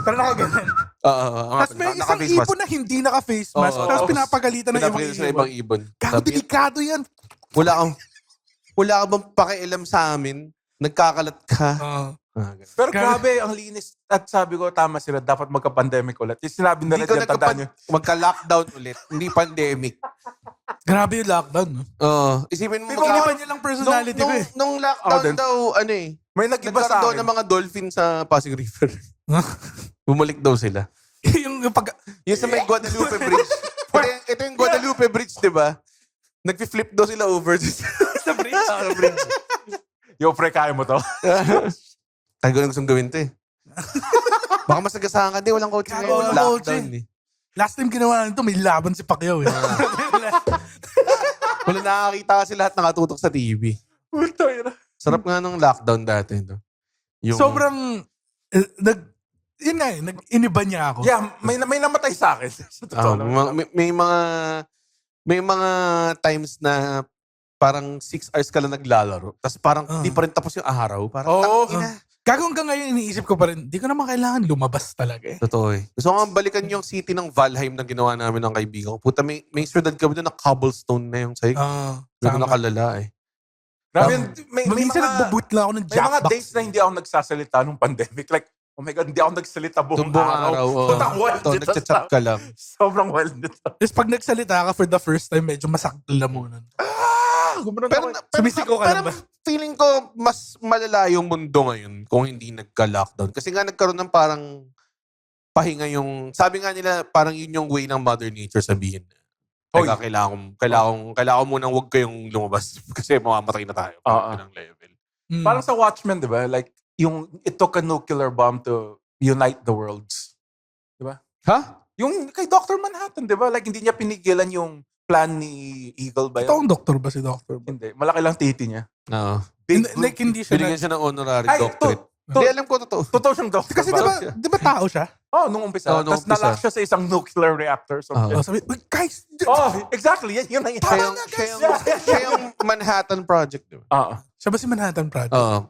Pero nakaganan. Tapos Tapos may isang ibon na hindi naka-face mask. Oo, Tapos tapos pinapagalitan ng Pinapakita sa ibang ibon. Gago, Sabi, delikado yan. wala ka bang pakialam sa amin? Nagkakalat ka. Ganun. pero grabe, ang linis. At sabi ko, tama sila, dapat magka-pandemic ulit. Yung sinabi nila Hindi ko dyan, tandaan nyo. magka-lockdown ulit. Hindi pandemic. Grabe yung lockdown. No? Isipin mo, Pero iba niya lang personality ko eh. nung lockdown din. daw, ano eh, May nag-iba nagkaroon sa daw akin. ng mga dolphin sa Pasig River. Bumalik daw sila. yung pag... Yung sa may Guadalupe Bridge. ito yung Guadalupe Bridge, di ba? Nag-flip daw sila over sa bridge. Yo, pre, kaya mo to? Tayo ko na gustong gawin to eh. Baka mas nagasahan ka, di, walang coaching Gago, ngayon. walang Lockdown coaching. eh. Last time ginawa nito, may laban si Pacquiao eh. Wala nakakita kasi lahat nakatutok sa TV. Puta, yun. Sarap nga nung lockdown dati. No? Yung, Sobrang... yun nga eh, iniba niya ako. Yeah, may namatay sa akin. Sa totoo lang. may mga times na parang 6 hours ka lang naglalaro. Tapos parang di pa rin tapos yung araw. Parang Oo. tangina. Gago hanggang ngayon iniisip ko pa rin, di ko naman kailangan lumabas talaga eh. Totoo eh. Gusto ko nga balikan yung city ng Valheim na ginawa namin ng kaibigan ko. Puta, may syudad kami doon na cobblestone na yung sa'yo. Doon Tama. nakalala eh. Grabe, yun. may Minsan mga, nagbo-boot lang ako ng may mga jackbox. days na hindi ako nagsasalita nung pandemic. Like, oh my God, hindi ako nagsalita buong Buong araw. araw. Putang wild Ito, nito. nagchat-chat ka lang. Sobrang wild nito. Tapos pag nagsalita ka for the first time, medyo masakit ang lamunan. Pero Sumisiko ka lang ba? feeling ko mas malala yung mundo ngayon kung hindi nagka-lockdown. Kasi nga nagkaroon ng parang pahinga yung... Sabi nga nila parang yun yung way ng Mother Nature sabihin. Teka, kailangan ko munang huwag kayong lumabas kasi mamamatay na tayo. Parang level. Parang sa Watchmen, di ba? Like, it took a nuclear bomb to unite the worlds. Di ba? Ha? Yung kay Dr. Manhattan, di ba? Like, hindi niya pinigilan yung plan ni Eagle ba yun? Totoong doktor ba si doktor? Hindi. Malaki lang titi niya. Oo. Big Like, hindi siya Binigyan siya ng honorary Ay, doctorate. Hindi, alam ko totoo. Totoo siyang doktor. Kasi di ba tao siya? Nung umpisa. Oo, nung Tapos nalock umpisa. siya sa isang nuclear reactor. Oo. Sabi, "Uy, guys, Exactly. Yun na yun. Siya yung Manhattan Project. Diba? siya ba si Manhattan Project? Oo.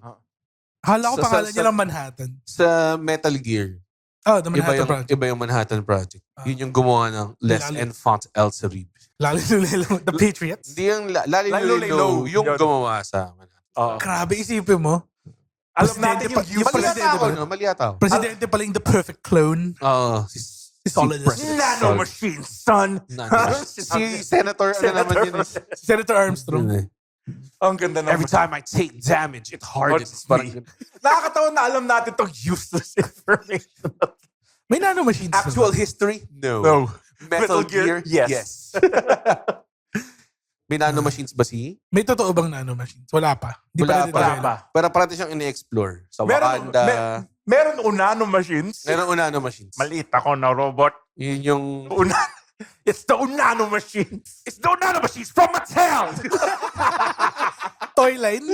Hala ko Sa- pangalan sa- niya lang Manhattan. Sa Metal Gear, The Manhattan Project. iba yung Manhattan Project. Yun yung gumawa ng Les Lalo- Enfants El Cerib. Lalo nila, The Patriots. Hindi yung Lalo Lalo yung yun. gumawa sa Manhattan. Grabe, isipin mo. Alam natin yung Yung useless. presidente Mali ba? ata ako. Mali ata ako. Presidente pala yung the perfect clone. Oo. Si Solidus. President Nanomachine, son. Si Senator, ano naman yun? Si Senator Armstrong. Ang ganda naman. Every time I take damage, it hardens. Parang Nakakatawa na alam natin itong useless information. May nanomachines. actual history? No. No. Metal Gear? Yes. May nanomachines ba si? May totoo bang nanomachines? Wala pa. Di Wala pa. Wala pa. Pero parati siyang ini-explore. Sa Meron, Wakanda. meron nanomachines. Meron nanomachines. Maliit ako na robot. Yun yung... It's the nanomachines. It's the nanomachines from Mattel. Toy line.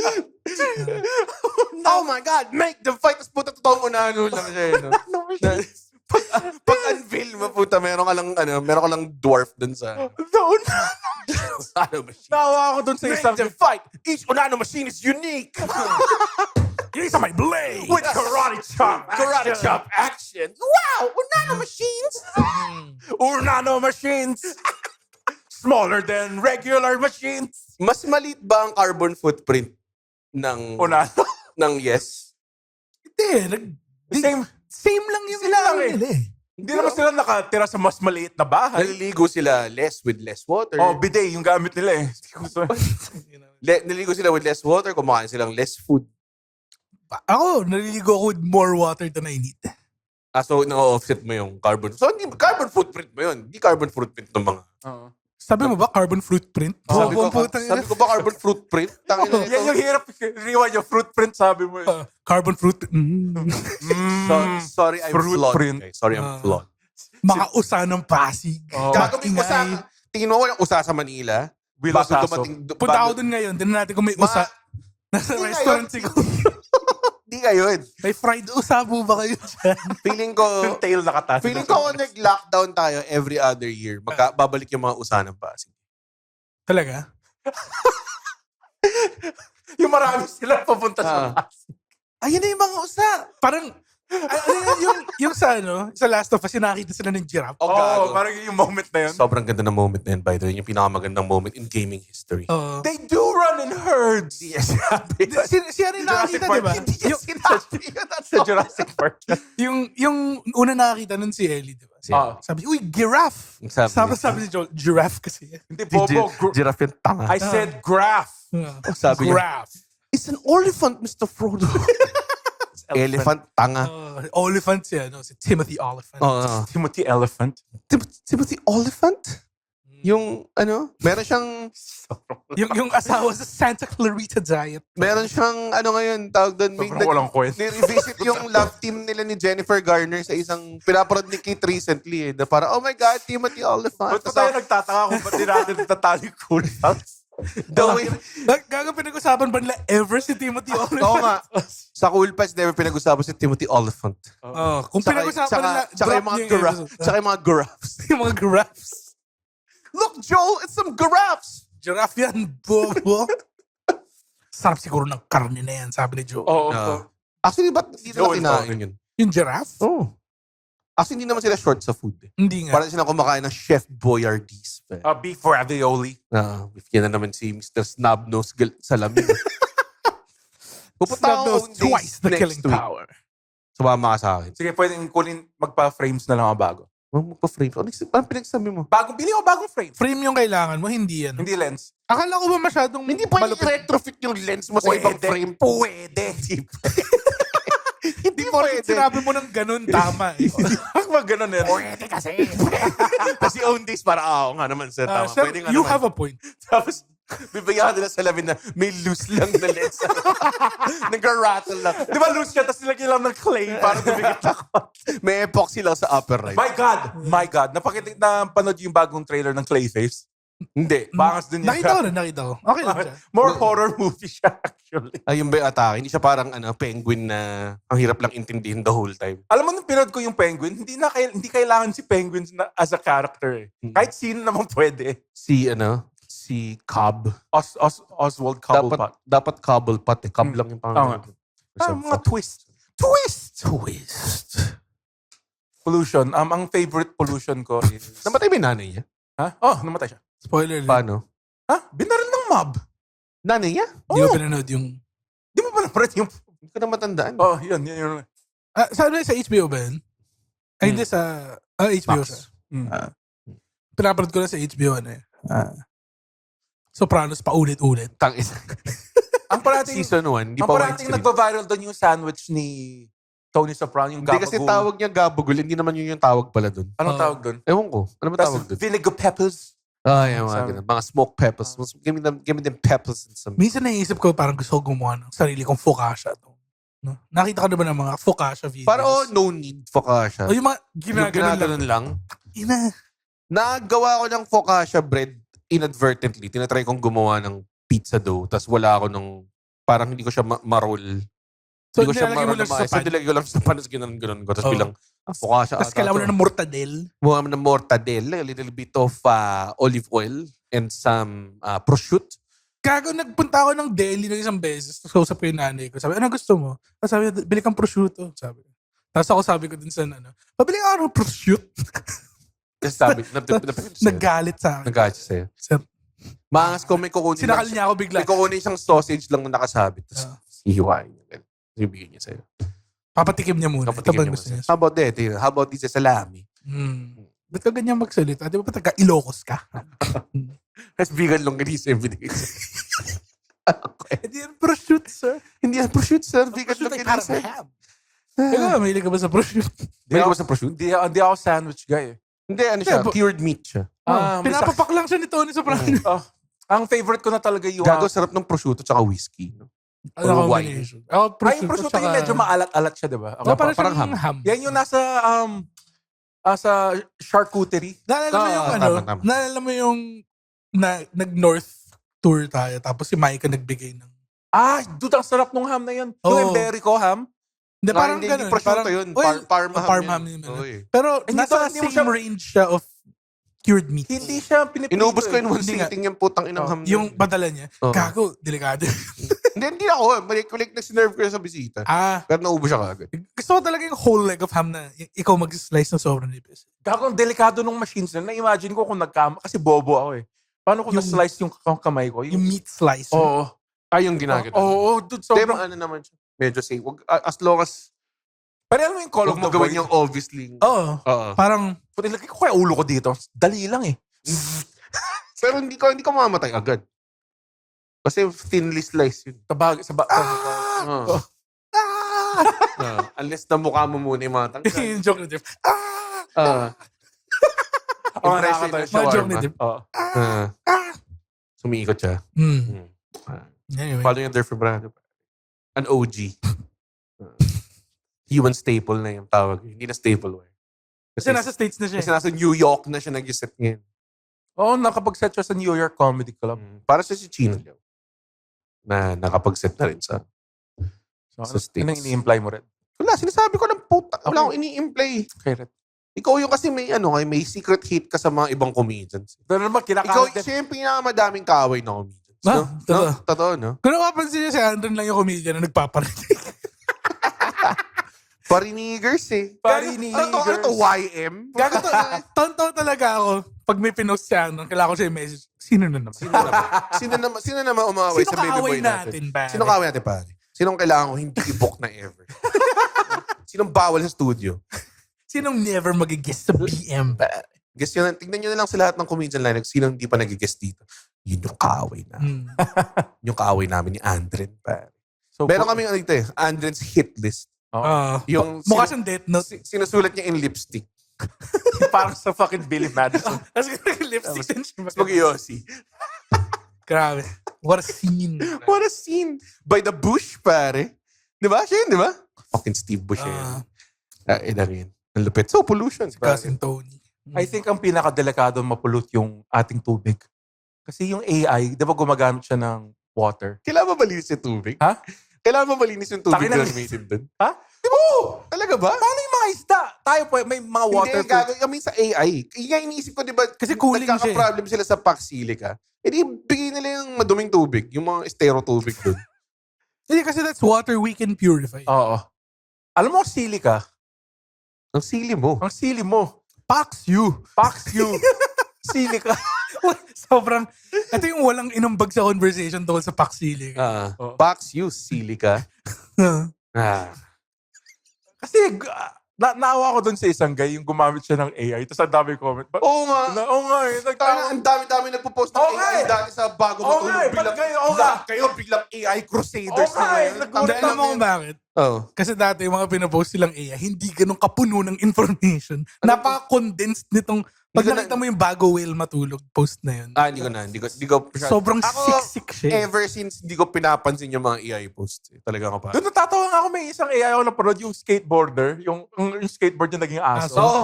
Oh my God! Make them fight! Tapos puta totoong unano lang siya. No? Pag-unveil mo puta, meron ka lang dwarf dun sa... nanomachine. Nawa ako dun sa isang... Make them fight! Each unano machine is unique! These are my blades. With karate chop. Karate chop action! Wow! Unano machines! Nanomachines. Smaller than regular machines. Mas maliit ba ang carbon footprint ng Unano. ng yes? Hindi. Same Lang yung Sila lang nila eh. Hindi naman sila nakatira sa mas maliit na bahay. Naliligo sila with less water. Bidet yung gamit nila eh. Naliligo sila with less water, kumakain silang less food. Ako, naliligo ako with more water than I need. So, na-offset mo yung carbon. So, hindi carbon footprint mo yun. Hindi carbon footprint ng mga... Sabi mo ba, carbon fruitprint? Sabi ko, Putang ina. sabi ko ba carbon fruitprint? Tangina nito. Yan yung hirap. Rewind yung fruitprint sabi mo. Carbon fruit. Sorry, I'm Fruit flawed. print. Okay, sorry, I'm flawed. Mga usa ng Pasig. Gago may Ingay. usa. Tingin mo walang usa sa Manila? Will Bago Osaso. dumating... Punta ako dun ngayon. Tignan natin kung may usa. Nasa Hindi restaurant ngayon. siguro. Di ngayon. May fried usa po ba kayo dyan? Feeling ko... Yung tail nakataas. Feeling ko kung nag-lockdown tayo every other year, babalik yung mga usa ng Pasig. Talaga? Yung marami sila papunta sa Ah. Pasig. Ayun na yung mga usa. Parang, yung sa Last of Us, yung nakita sila ng giraffe. Oh, gago. Parang yung moment na yun. Sobrang ganda ng moment na yun, by the way. Yung pinakamagandang moment in gaming history. Oo. They do run in herds. Yes, sabi. Si ano yung nakakita, Jurassic di ba? Park. Hindi yan sinabi yun. Sa Jurassic Park. Yung una nakakita nun si Ellie, di ba? Sabi, uy, giraffe! Sabi ni Joel, giraffe kasi. Hindi, Bobo. Giraffe yung tanga. I said graph. Sabi niya, Giraffe. it's an elephant, Mr. Frodo. Elephant, tanga. Oliphant siya, si Timothy Oliphant. Timothy Elephant. Timothy Oliphant? Yung, meron siyang, yung asawa sa Santa Clarita Diet. meron siyang, ngayon, tawag doon, Sobrang walang kwento. ni-revisit yung love team nila ni Jennifer Garner sa isang pinaparod ni Kate recently na para, oh my God, Timothy Oliphant. Ba't pa tayo nagtataka kung ba't di natin natatali cool house? Gaga pinag-usapan ba nila ever si Timothy Oliphant? Oo nga. Sa Cool Pals, never pinag-usapan si Timothy Oliphant. Kung pinag-usapan nila, Tsaka yung mga giraffes. Tsaka yung mga giraffes. Yung mga giraffes. Look, Joel, it's some giraffes! Giraffe yan, bobo. Sarap siguro ng karne na yan, sabi ni Joe. Actually, ba't hindi nila kinain yun? Yung giraffe? Oo. Actually, hindi naman sila short sa food. Hindi nga. Parang sila kumakain ng Chef Boyardee. Beef ravioli. Yan na naman si Mr. Snubnose Salamin. Pupunta ako Snubnose, twice the killing week. power. Sumama ka sa akin. Sige, pwedeng kunin, magpa-frames na lang ako bago. Magpa-frame. Ano pinagsabi mo? Bili ako bagong frame. Frame yung kailangan mo, hindi yan. Hindi lens. Akala ko ba masyadong Hindi pa malupit? i-retrofit yung lens mo sa ibang frame. Pwede. Hindi Bakit pwede. sinabi mo ng ganun, tama eh. Bakit ganun yan? Pwede kasi. Kasi own days para, oo nga naman sir. Tama. Sir, Pwede nga you naman. have a point. Tapos, bibigyan ka nila sa lamin na may loose lang na lens. Nag-rattle lang. Di ba loose siya, tapos nilagyan lang ng clay para tumigit ako. May epoxy lang sa upper right. My God! Napanood yung bagong trailer ng Clayface. Hindi. Bangas din yan. Nakita ko. Okay lang siya. More horror movie siya actually. Ayun ba yung atake? Hindi siya parang penguin na ang hirap lang intindihin the whole time. Alam mo, nung pinod ko yung Penguin, hindi kailangan si Penguin as a character. Kahit sino naman pwede. Si Cobb. Oswald Cobblepot. Dapat Cobblepot. Cobb lang yung pangalan. Mga twist. Pollution. Ang favorite pollution ko is... Namatay ba yung nanay niya? Ha? Oh, namatay siya. Spoiler. Paano? Ha? Binaril ng mob. Nanay niya? Hindi ko pinanood yung... Di mo ba naparat yung... Hindi ko na matandaan. Oh, yun. Saan sa HBO ba yun? Ay, hindi sa... HBO siya. Pinapanood ko na sa HBO Sopranos paulit-ulit. Tangis. Ang parating... Season 1. Hindi Ang pa parating one nagpa-viral doon yung sandwich ni Tony Soprano, yung Hindi kasi gabagol. tawag niya gabagol. Hindi naman yun yung tawag pala dun. Anong tawag doon? Ewan ko. Ano ba tawag Tapos dun? vinegar peppers. Yung mga Sorry. ganun. Mga smoked peppers. Give me them peppers and some... Minsan naisip ko parang gusto ko gumawa ng sarili kong focaccia. No? Nakita ko na ba ng mga focaccia videos? Para no need focaccia. O yung mga Yung ginaganon lang. Ina. Nagawa ko ng focaccia bread inadvertently. Tinatry kong gumawa ng pizza dough. Tapos wala ako ng... Parang hindi ko siya ma-roll. So, Hindi ko siya nilalagay mo ma-roll lang na siya sa So, pan. nilagay ko lang sa pan. Tapos ginanon ko. Tapos Oo. bilang focaccia. Tapos kailangan mo na ng mortadel. Buha mo ng mortadella, a little bit of olive oil, and some prosciutto. Gago, nagpunta ako ng deli ng isang beses. Tapos kausap ko yung nanay ko. Sabi, ano gusto mo? Tapos sabi, bili kang prosciutto. Sabi. Tapos ako sabi ko din sa pabili ka ng prosciutto. Tapos sabi, Naggalit sa akin. nag-catch sa'yo. Sir, Maangas ko, may kukunin sinakal niya ako bigla. May kukunin siyang sausage lang na nakasabit. Tapos hihiwain niya. Ibigay niya sa'yo. Papatikim niya muna. Ito ba gusto niya? How about that? How about this salami? Ba't ka ganyan magsalita? Di ba pa taga Ilocos ka? Tapos vegan longganisa everyday. Hindi yan prosciutto, sir. Hindi yan prosciutto, sir. Vegan longganisa. Ikaw, mahilig ka ba sa prosciutto? May ko sa prosciutto? Hindi ako sandwich guy. Hindi, ano siya? Cured meat siya. Pinapapak lang siya ni Tony Soprano. Ang favorite ko na talaga yung... Gago, sarap ng prosciutto tsaka whiskey. No? Ano Or wine. combination? Yung prosciutto yung medyo maalat-alat siya, di ba? Parang parang ham. Yan yung nasa sa charcuterie. Naalala mo yung tama. Naalala mo yung nag-North tour tayo tapos si Micah nagbigay ng... Dude, ang sarap nung ham na yun. Oo. Yung Iberico ham. Hindi, parang hindi ganun. prosciutto yun. Parma ham Parma ham yun. yun. Oo, eh. Pero Hindi nasa hindi mo same siya- range siya of cured meat. Hindi siya pinipili. Inubos ko in one Hindi nga. sitting yung putang inang ham. Yung badala niya. Oo. Gago, delikado. Hindi ako. Balik na sinerve ko yun sa bisita. Pero naubos siya kagad. Gusto ko talaga yung whole leg of ham na ikaw mag-slice ng sobrang nipis. Gago, ang delikado nung machines na. Na-imagine ko kung kasi bobo ako eh. Paano kung Yung- na-slice yung kamay ko? Yung meat slice. Oo. Yung ginagano. Oo, dude, Hindi, sobrang... ano naman siya. Medyo safe. As long as Pero alam mo yung call of huwag the mo gawin void? yung obviously. Oo. Oo. Parang, Puti, lagay ko kaya ulo ko dito. Dali lang eh. Pero hindi ko mamamatay agad. Kasi thinly slice yun. Oo. Unless na mukha mo muna yung mga tanggal. yung joke na Jeff. Impression nakakatawa. ng Mga joke ni shawarma. Jeff. Oo. Sumiikot siya. Anyway. Follow yung Durf Brando. An OG. Human staple na yung tawag. Hindi na staple. Kasi nasa States na siya. Kasi nasa New York na siya nag-set ngayon. Oo, nakapag-set siya sa New York Comedy Club. Para siya si Chino Liao. Na nakapag-set na rin sa So, States. anong ini-imply mo rin? Wala, sinasabi ko ng puta. Wala Okay. akong ini-imply. Okay, Red. Ikaw yung kasi may secret hate ka sa mga ibang comedians. Pero naman, Ikaw kinakalat din. siya yung pinakamadaming kaaway na comedians. Ah, No? totoo. No? Totoo, no? Kung napapansin niyo si Andren lang yung comedian na nagpaparinig. Parinigers eh. Parinigers. Ano to? YM? Gago to. Tonto talaga ako. Pag may pinost si Andren, kailangan ko siya i-message. Sino na naman? Sino naman umaway Sino sa baby kaaway boy natin? natin, pare? Sino kaaway natin, pare? Sinong kailangan ko hindi i-book na ever? Sinong bawal sa studio? Sinong never mag-guest sa BM, pare? Guess yun, tignan nyo na lang sa lahat ng comedian line. Sinong hindi pa nag-guest dito? Yun yung kaaway na. Yung kaaway namin ni Andren, pare. So, Meron kami dito eh, Andren's hit list. Yung mukha siyang death note. sinusulat niya in lipstick. parang sa fucking Billy Madison. Tapos lipstick din siya. Tapos mag-Yossi. Grabe. What a scene. What a scene. By the Bush, pare. Di ba? Siya yun, di ba? Fucking Steve Bush yun. Ina rin. Ang lupit. So, pollution. Si Cousin Tony. I think ang pinaka-delikado mapulot yung ating tubig. Kasi yung AI, di ba gumagamit siya ng water? Kailangan ba malinis yung tubig? Ha? Kailangan ba malinis yung tubig Takin na na- gamitin doon? Ha? Di ba? Talaga ba? Paano yung mga isda? Tayo po, may mga water Hindi, gagawin kami sa AI. Kaya iniisip ko, di ba, Kasi cooling siya eh. nagkaka-problem sila sa Pax Silica. E di, bigay nila yung maduming tubig, yung mga estero tubig doon. Hindi kasi that's water we can purify. Oo. Alam mo, silica. Ang sili mo. Ang sili mo. Pax you. Pax you. Silica. Sobrang, ito yung walang inumbag sa conversation tungkol sa paksili. Oo. Pax use silica. Kasi naawa ko dun sa isang guy, yung gumamit siya ng AI. Tapos ang dami comment. Oo nga. Oo nga eh. Ang dami-dami nagpo-post ng Oo nga AI eh. dati sa bago Oo nga matulog. eh. Ba't kayo? Oo nga. Kayo biglang AI crusaders Oo nga na eh. ngayon. Nagulat Alam mo kung bakit? Oh. Kasi dati yung mga pinapost silang AI, hindi ganun kapuno ng information. Napaka-condensed nitong, pag Hindi ko nakita mo yung bago whale matulog, post na yun. Hindi ko Sobrang Ako, siksik siya. eh. ever since hindi ko pinapansin yung mga AI posts. Talaga ako pa. Doon natatawa nga ako, may isang AI ako napanood, yung skateboarder, yung skateboard niya naging aso. Oo.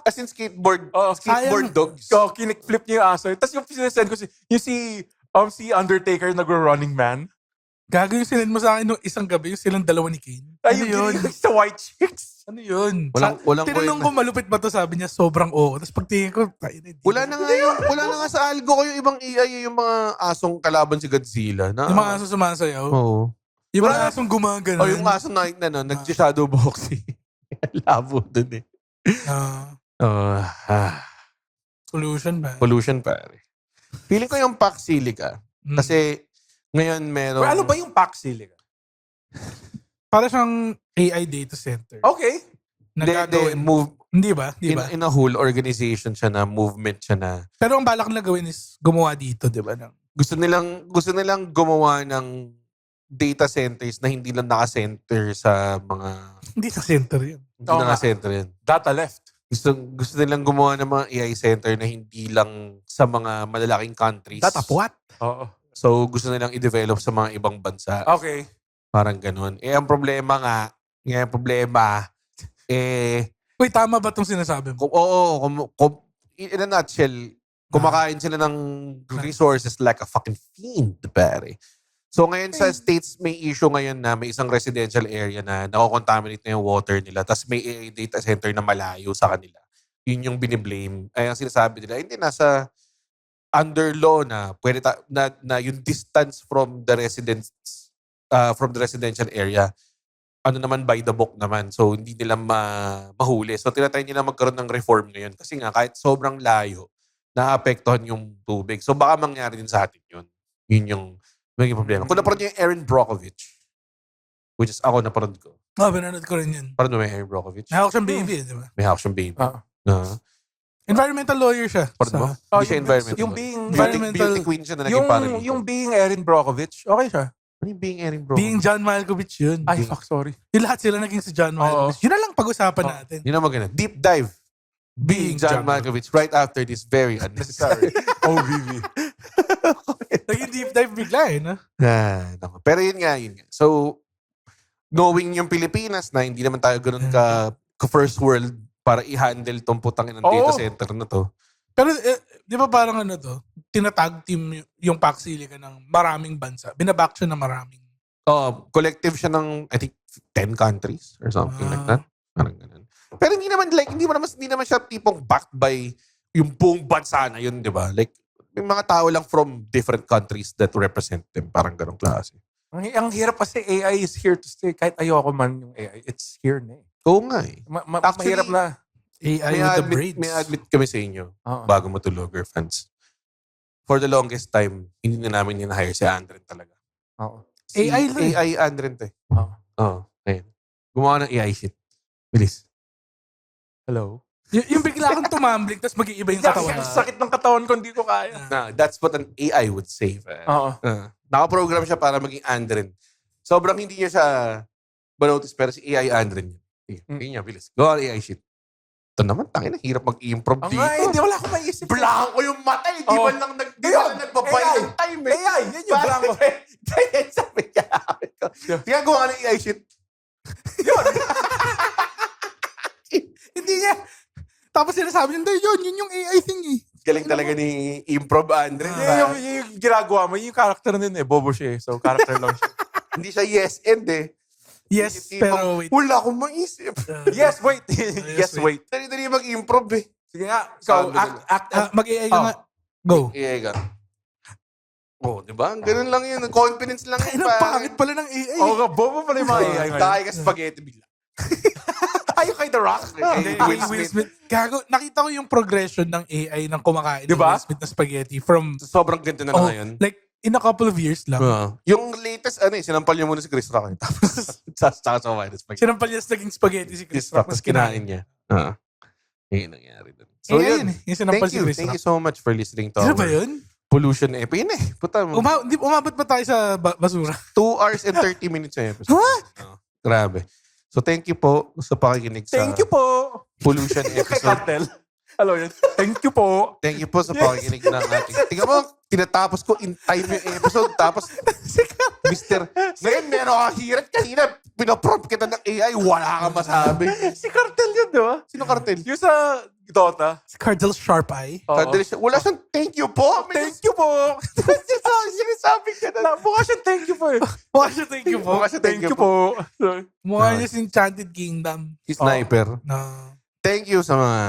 As in skateboard sayang. dogs. So, kinikflip niya yung aso. Tapos yung sinesend ko, yung si Undertaker nagro-running man. Gago yung sinend mo sa akin nung isang gabi, yung silang dalawa ni Kane. Ay, Ano yung yun? ginilig sa white chicks. Ano yun? Walang Tinanong kwenta. ko malupit ba to, sabi niya sobrang oo. Tapos pagtingin ko, tayo na. Wala na nga sa algo ko yung ibang AI, yung mga asong kalaban si Godzilla. Yung mga aso sumasayaw. Oo. Yung mga asong gumagano. Oh, yung aso na nag-shadow boxing. Labo dun eh. Solution ba? Pollution pare. Feeling ko yung Pax Silica. Kasi ngayon meron... Well, ano ba yung Pax Silica? Para siyang AI data center. Okay. Nagagawin. Hindi ba? Di ba? In a whole organization siya na, movement siya na. Pero ang balak na gawin is gumawa dito, di ba? Gusto nilang gumawa ng data centers na hindi lang naka-center sa mga... Hindi sa center yun. Hindi Oo nga. naka-center yan. Data left. Gusto nilang gumawa ng mga AI center na hindi lang sa mga malalaking countries. Data what? Oo. So, gusto nilang i-develop sa mga ibang bansa. Okay. Parang ganun. Ang problema, Wait, tama ba itong sinasabi mo? in a nutshell, kumakain sila ng resources like a fucking fiend, pare. So ngayon sa States, may issue ngayon na may isang residential area na nako-contaminate na yung water nila, tapos may AI data center na malayo sa kanila. Yun yung biniblame. Ay, ang sinasabi nila, hindi nasa under law na pwede na yung distance from the residential area, ano naman by the book naman. So hindi nila mahuli. So tinatry nila magkaroon ng reform ngayon kasi nga kahit sobrang layo, naapektuhan yung tubig. So baka mangyari din sa atin yun. Yun yung magiging problema. Kung napanood niyo yung Erin Brockovich, which is ako napanood ko. Pinanood ko rin yun. Parang may Erin Brockovich. May hawak siyang baby, di ba? May hawak siyang baby. Environmental lawyer siya. Parang mo? Hindi siya environmental. Yung being... Environmental- beauty queen siya na naging paralegal. Yung being Erin Brockovich, okay siya. Ano yung being Erin Brockovich? Being John Malkovich yun. Ay, fuck, sorry. Yung lahat sila naging si John Malkovich. Yun na lang pag-usapan natin. Yun ang maganda. Deep dive. Being John Malkovich right after this very unnecessary. OVV. Naging deep dive bigla eh, no? Naku. Pero yun nga. So, knowing yung Pilipinas na hindi naman tayo ganun ka first world para i-handle tong putang ng data center na to. Pero di ba parang ano to, tinatag team yung Pax Silica ng maraming bansa. Binaback siya ng maraming. Collective siya ng, I think, 10 countries or something like that. Parang ganun. Pero hindi naman siya tipong backed by yung buong bansa na yun, di ba? Like, may mga tao lang from different countries that represent them. Parang ganung klase. Ang hirap kasi AI is here to stay. Kahit ayoko man yung AI, it's here na eh. Oo nga eh. Actually, Mahirap na. AI with the braids. May admit kami sa inyo, Oo. bago matulog, fans. For the longest time, hindi na namin hire si Andren talaga. Oo. AI lang eh. AI Andren to eh. Oo. Ayun. Gumawa ng AI shit. Bilis. Hello? Yung bigla kang tumambling tapos mag-iiba yung katawan. Ang sakit ng katawan ko, hindi ko kaya. That's what an AI would say. Oo. Nakaprogram siya para maging Andren. Sobrang hindi niya siya manotice, pero si AI Andren yun. Hindi niya, bilis. Go on AI shit. Ito naman, tangina, hirap mag-improv dito. Hindi, wala akong maisip. Blanco yung mata eh. Di man lang nagbabay ng time eh. AI, yun yung blanco. Kaya sabi niya. Kaya gawa ng AI shit. Yun. Hindi niya. Tapos sinasabi niya, yun yung AI thing eh. Galing talaga ni improv, Andre. Yung ginagawa mo, yung character nun bobo siya So, character lang siya. Hindi siya yes and Yes, Yung tipong, pero wait. Wala akong maisip. Yes, wait. Yes, wait. Dali-dali mag-improv Sige nga, ikaw, act. Mag-AI ka nga. Go. Iya ka. Di ba? Ganun lang yun. Confidence lang Ay, yun. pangit pala ng AI. Oo, bobo pala yung mga AI. Tayo ka spaghetti bigla. Ayaw kay The Rock. Hindi, Will Smith. Gago, nakita ko yung progression ng AI ng kumakain ng Diba? Will Smith na spaghetti from, Sobrang ganda na ngayon. like, in a couple of years lang. Yung latest, sinampal niya muna si Chris Rock. Tapos, sasama na spaghetti. Sinampal niya naging spaghetti si Chris Chris Rock, Rock. tapos kinain niya. Yun ang nangyari dun. So, yun. Yung sinampal si Chris Thank Rock. you so much for listening to Sino our ba yun? Pollution Epo. Yun Puta mo. Umabot ba tayo sa basura? 2 hours and 30 minutes yung episode. Grabe. So, thank you po sa pakikinig sa Thank you po. Pollution Kay episode. Cartel. Hello yun. Thank you po. Thank you po sa pakikinig ng ating. Tingnan mo, tinatapos ko in time yung episode. Tapos, Mr. Ngayon, meron ka hirit kanina. Pinaprompt kita ng AI. Wala kang masabi. Si Cartel yun, di ba? Sino cartel? Yung sa Dota. Si Cardinal Sharp Eye. Wala siyang thank you po. Thank you po. Sinasabi ka na. Mukha siya thank you po Mukha siya thank you po. Mukha siya Thank you po. Mukha niya si Enchanted Kingdom. Si Sniper. No. Thank you sa mga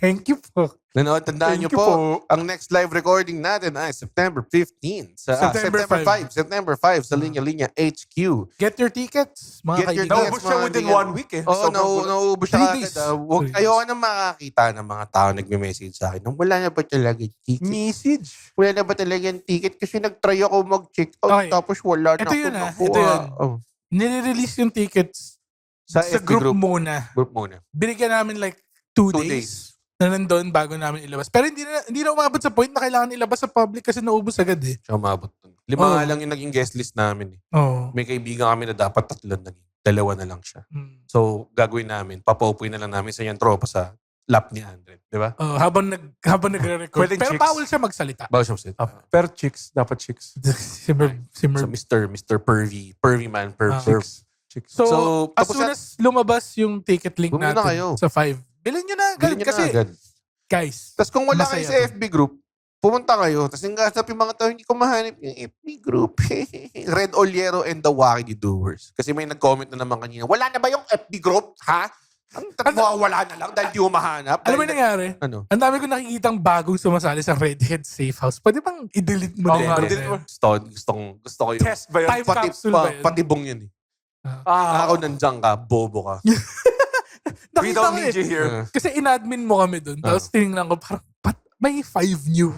Thank you po. nanood. Tandaan Thank niyo you po, po. ang next live recording natin ay September 15. September 5. September 5 sa Linya Linya HQ. Get your tickets, mga Get your kaibigan. tickets. Naubos siya within mga 1 week Oo, Sobrang- nauubos siya 3 agad. days. Huwag 3 days. ayoko na makakita ng mga tao nagme-message sa akin. Wala na ba talaga yung ticket? Message. Wala na ba talaga yung ticket? Kasi nag-try ako mag-check out Okay. tapos wala na Ito yun, ako Ito nakuha. yun. Oh. Nire-release yung tickets Sa sa FB group muna. Group muna. Binigyan namin like 2 2 days. days. Na nandun bago namin ilabas. Pero hindi na umabot sa point na kailangan ilabas sa public kasi naubos agad eh. Siya umabot dun. 5 Oh. nga lang yung naging guest list namin. Oo. May kaibigan kami na dapat 3 naging. 2 na lang siya. Mm. So, gagawin namin. Papaupuin na lang namin sa yung tropa sa lap ni Andre. Di ba? Oh, habang nagre-record. Pwedeng Pero chicks. bawal siya magsalita. Bawal siya masit. Per chicks. Dapat chicks. si So, Mr. Pervy. Pervy man. Perv. Chicks. So, So, as tapos soon as lumabas yung ticket link bumili na natin kayo. sa 5, bilhin nyo na agad. Bilhin niyo Kasi, na agad. guys, Tapos kung wala kayo masaya sa to. FB group, pumunta kayo. Tapos yung gasap yung mga tao, hindi ko mahanap yung FB group. Red Oliero and the Wacky Doers. Kasi may nag-comment na naman kanina, wala na ba yung FB group? Ha? Wala na lang dahil di mo mahanap. alam mo yung nangyari? Ano? Ang dami ko nakikitang bagong sumasali sa Redhead Safe House. Pwede bang i-delete mo Oo na nga, yun? delete mo. Gusto ko yung Test ba yun? Time capsule ba yun? patibong yun eh. Ako nandiyan ka, bobo ka. We Nakita don't ko need you here. Kasi in-admin mo kami dun. Tapos tinignan ko parang, may 5 new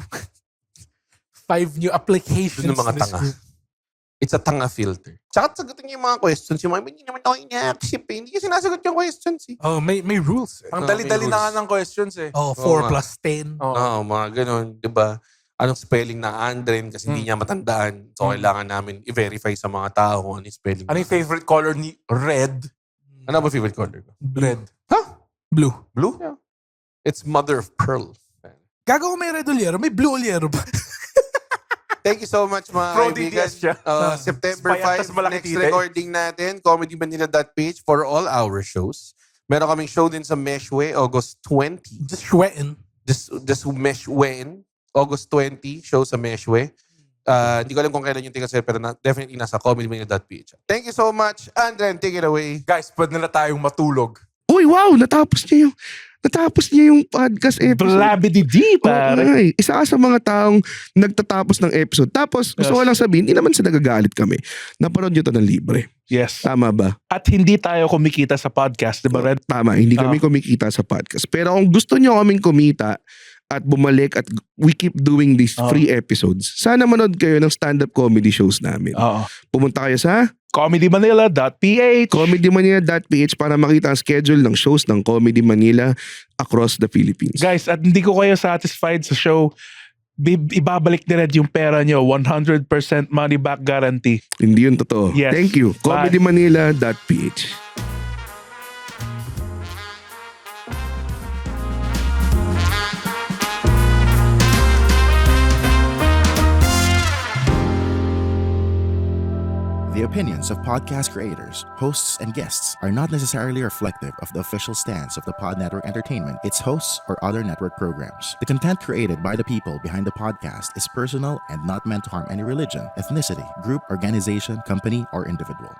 applications. Dun yung mga this tanga. group. It's a tanga filter. Tsaka sagutin niyo yung mga questions. Yung mga, hindi naman ako ina-accept eh. Hindi kasi sinasagot yung questions eh. Oh, may rules. Ang may dali-dali rules. na nga ng questions Oh, Oo 4 nga. plus 10. Oo, mga ganun. Diba? Anong spelling ng Andren kasi hindi niya matandaan. So, kailangan namin i-verify sa mga tao kung ano yung spelling. Ano yung favorite color ni Red? Ano ba favorite color ko? Red. Blue. Blue? Yeah. It's mother of pearl. Gago ko may red oliero, may blue oliero ba? Thank you so much mga Pro kaibigan. DTS siya. September Spy at 5, malaki next tita. recording natin, comedymanila.page for all our shows. Meron kaming show din sa Meshwe, August 20. Just sweating. Just Meshwe, August 20, show sa Meshwe. Hindi ko alam kung kailan yung ticket sale, pero definitely nasa comedymanila.ph. Thank you so much. Andren, take it away. Guys, pwede na tayong matulog. Uy, wow! Natapos niya yung podcast episode. Blabidi-di, pare. Okay. Isa ka sa mga taong nagtatapos ng episode. Tapos, gusto ko lang sabihin, hindi naman sa nagagalit kami. Napanood nyo to ng libre. Yes. Tama ba? At hindi tayo kumikita sa podcast, di ba, Red? Tama, hindi kami kumikita sa podcast. Pero kung gusto nyo kaming kumita at bumalik at we keep doing these free episodes, sana manood kayo ng stand-up comedy shows namin. Oo. Pumunta kayo sa comedymanila.ph. comedymanila.ph para makita ang schedule ng shows ng Comedy Manila across the Philippines. Guys, at hindi ko kayo satisfied sa show, ibabalik ni Red yung pera nyo. 100% money back guarantee. Hindi yun totoo. Yes. Thank you. Bye. comedymanila.ph The opinions of podcast creators, hosts, and guests are not necessarily reflective of the official stance of the Pod Network Entertainment, its hosts, or other network programs. The content created by the people behind the podcast is personal and not meant to harm any religion, ethnicity, group, organization, company, or individual.